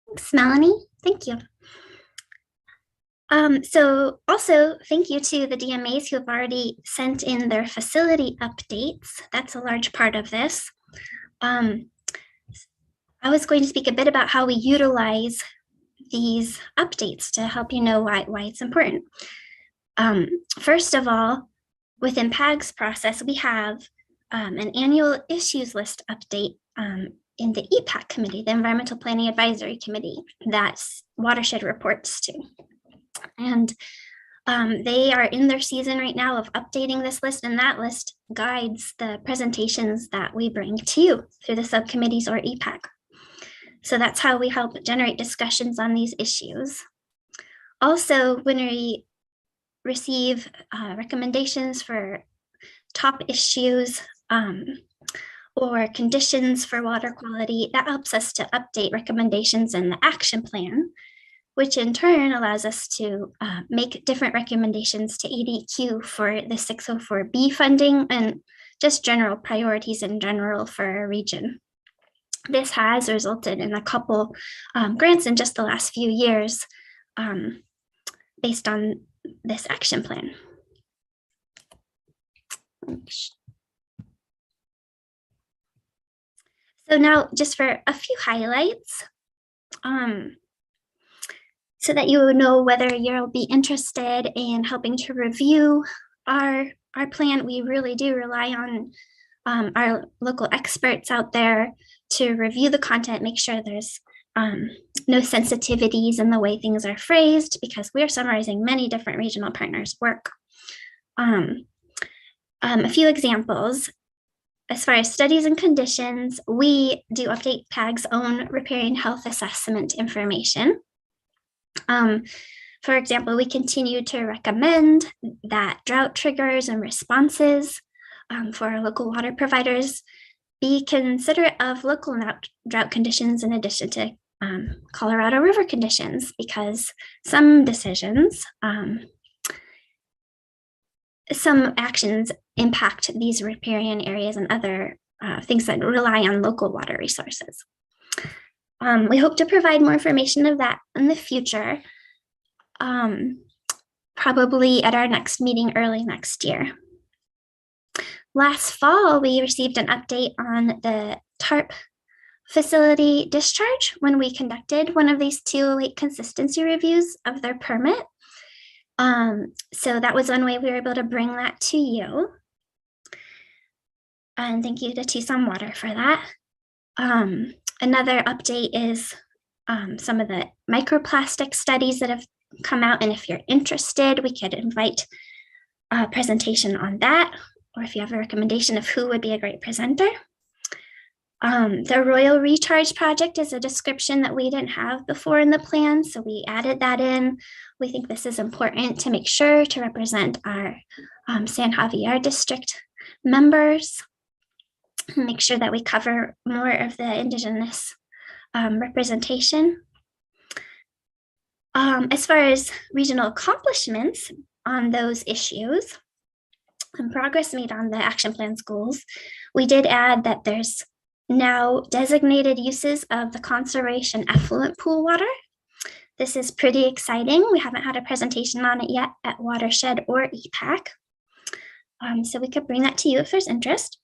Thanks, Melanie. Thank you. So also thank you to the DMAs who have already sent in their facility updates. That's a large part of this. I was going to speak a bit about how we utilize these updates to help you know why it's important. First of all, within PAG's process, we have an annual issues list update in the EPAC committee, the Environmental Planning Advisory Committee, that Watershed reports to. And they are in their season right now of updating this list, and that list guides the presentations that we bring to you through the subcommittees or EPAC. So that's how we help generate discussions on these issues. Also, when we receive recommendations for top issues or conditions for water quality, that helps us to update recommendations in the action plan, which in turn allows us to make different recommendations to ADEQ for the 604B funding and just general priorities in general for our region. This has resulted in a couple grants in just the last few years based on this action plan. So now just for a few highlights, so that you know whether you'll be interested in helping to review our plan. We really do rely on our local experts out there to review the content, make sure there's no sensitivities in the way things are phrased, because we're summarizing many different regional partners' work. A few examples. As far as studies and conditions, we do update PAG's own riparian health assessment information. For example, we continue to recommend that drought triggers and responses for our local water providers be considerate of local drought conditions in addition to Colorado River conditions, because some decisions, some actions impact these riparian areas and other things that rely on local water resources. We hope to provide more information of that in the future, probably at our next meeting early next year. Last fall, we received an update on the TARP facility discharge when we conducted one of these 208 consistency reviews of their permit. So that was one way we were able to bring that to you. And thank you to Tucson Water for that. Another update is some of the microplastic studies that have come out. And if you're interested, we could invite a presentation on that. Or if you have a recommendation of who would be a great presenter. The Royal Recharge Project is a description that we didn't have before in the plan, so we added that in. We think this is important to make sure to represent our San Javier district members, and make sure that we cover more of the Indigenous representation. As far as regional accomplishments on those issues, and progress made on the action plan's goals, we did add that there's now designated uses of the conservation effluent pool water. This is pretty exciting. We haven't had a presentation on it yet at Watershed or EPAC. So we could bring that to you if there's interest.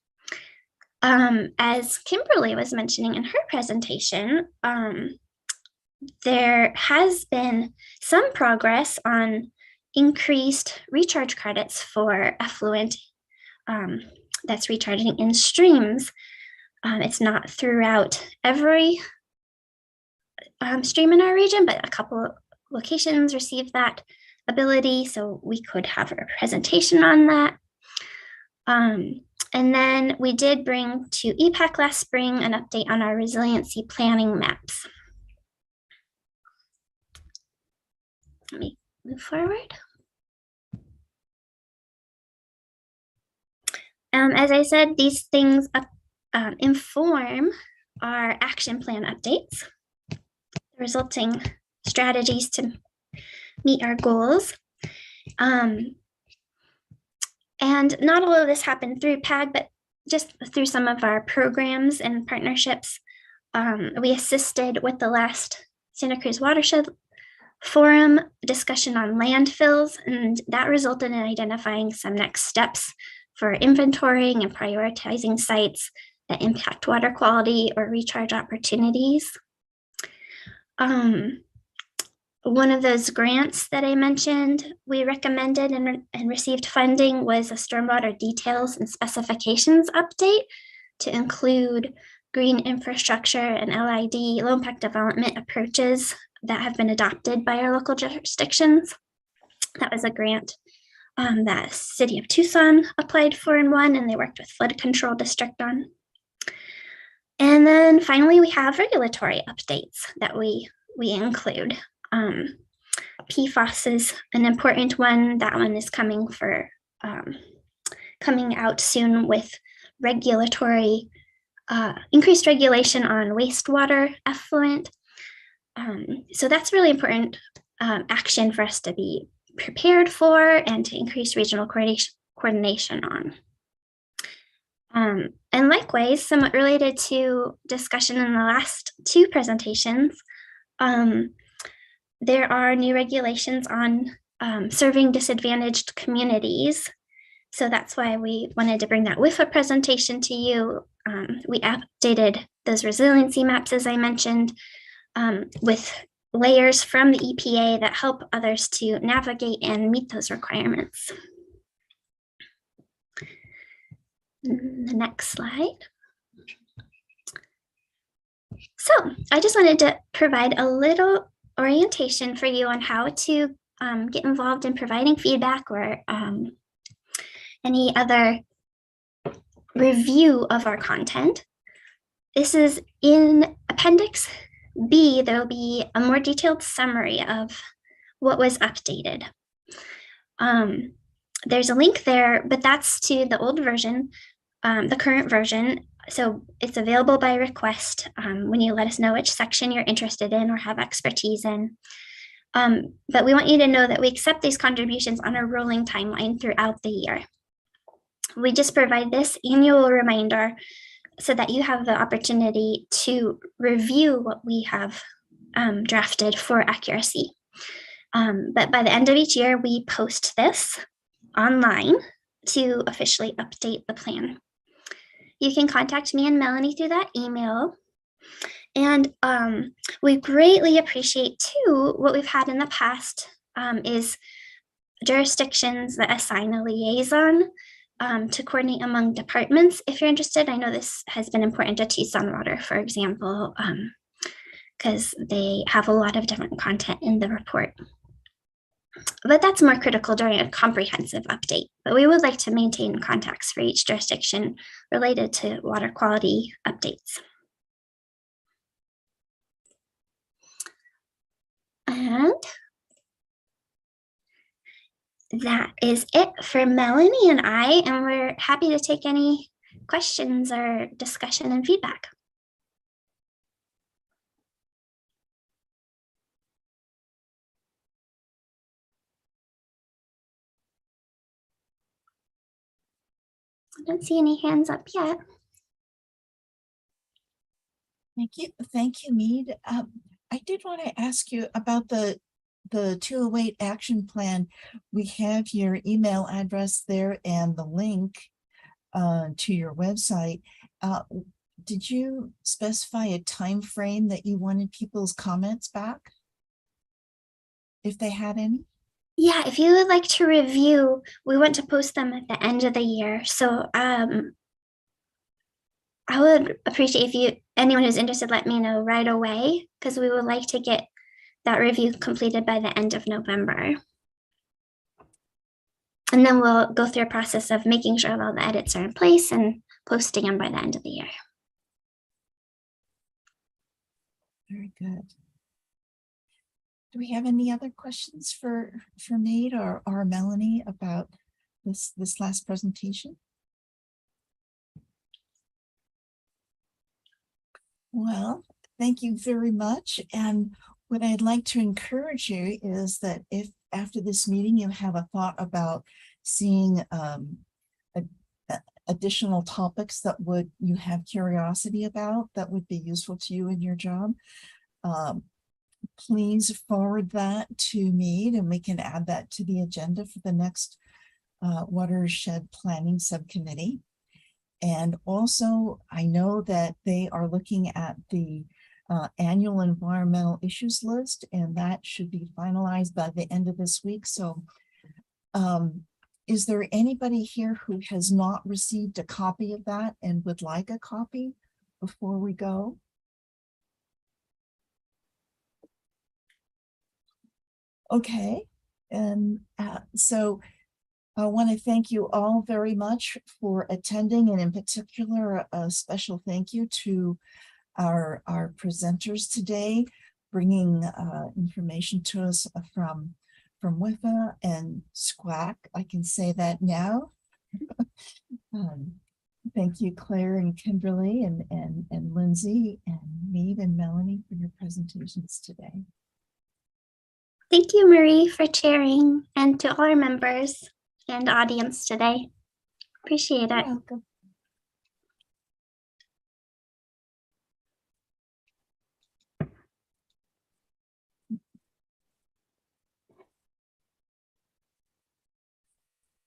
As Kimberly was mentioning in her presentation, there has been some progress on increased recharge credits for effluent that's recharging in streams. It's not throughout every stream in our region, but a couple of locations received that ability, so we could have a presentation on that. And then we did bring to EPAC last spring an update on our resiliency planning maps. Let me move forward. As I said, these things inform our action plan updates, resulting strategies to meet our goals. And not all of this happened through PAG, but just through some of our programs and partnerships. We assisted with the last Santa Cruz Watershed Forum discussion on landfills, and that resulted in identifying some next steps for inventorying and prioritizing sites that impact water quality or recharge opportunities. One of those grants that I mentioned we recommended and received funding was a stormwater details and specifications update to include green infrastructure and LID, low impact development approaches that have been adopted by our local jurisdictions. That was a grant that City of Tucson applied for and won, and they worked with Flood Control District on. And then finally, we have regulatory updates that we include. PFAS is an important one. That one is coming out soon with regulatory, increased regulation on wastewater effluent. So that's really important action for us to be prepared for and to increase regional coordination on. And likewise, somewhat related to discussion in the last two presentations, there are new regulations on serving disadvantaged communities. So that's why we wanted to bring that with a presentation to you. We updated those resiliency maps, as I mentioned, with layers from the EPA that help others to navigate and meet those requirements. The next slide. So I just wanted to provide a little orientation for you on how to get involved in providing feedback or any other review of our content. This is in Appendix B. There will be a more detailed summary of what was updated. There's a link there, but that's to the old version, the current version. So it's available by request when you let us know which section you're interested in or have expertise in. But we want you to know that we accept these contributions on a rolling timeline throughout the year. We just provide this annual reminder so that you have the opportunity to review what we have drafted for accuracy. But by the end of each year, we post this online to officially update the plan. You can contact me and Melanie through that email. And we greatly appreciate too, what we've had in the past is jurisdictions that assign a liaison to coordinate among departments. If you're interested, I know this has been important to Tucson Water, for example, because they have a lot of different content in the report. But that's more critical during a comprehensive update. But we would like to maintain contacts for each jurisdiction related to water quality updates. And that is it for Melanie and I, and we're happy to take any questions or discussion and feedback. I don't see any hands up yet. Thank you, Mead. I did want to ask you about the 208 action plan. We have your email address there and the link to your website. Did you specify a time frame that you wanted people's comments back, if they had any? Yeah, if you would like to review, we want to post them at the end of the year. So I would appreciate if anyone who's interested, let me know right away, because we would like to get that review completed by the end of November. And then we'll go through a process of making sure all the edits are in place and posting them by the end of the year. Very good. Do we have any other questions for Mead or Melanie about this last presentation? Well, thank you very much. And what I'd like to encourage you is that if after this meeting you have a thought about seeing additional topics that you have curiosity about that would be useful to you in your job, please forward that to me and we can add that to the agenda for the next Watershed Planning Subcommittee. And also, I know that they are looking at the annual environmental issues list, and that should be finalized by the end of this week. So is there anybody here who has not received a copy of that and would like a copy before we go? Okay, and so I want to thank you all very much for attending, and in particular, a special thank you to our presenters today, bringing information to us from WIFA and SQUAC. I can say that now. Thank you, Claire and Kimberly and Lindsay and Mead and Melanie for your presentations today. Thank you, Marie, for chairing, and to all our members and audience today. Appreciate it. You're welcome.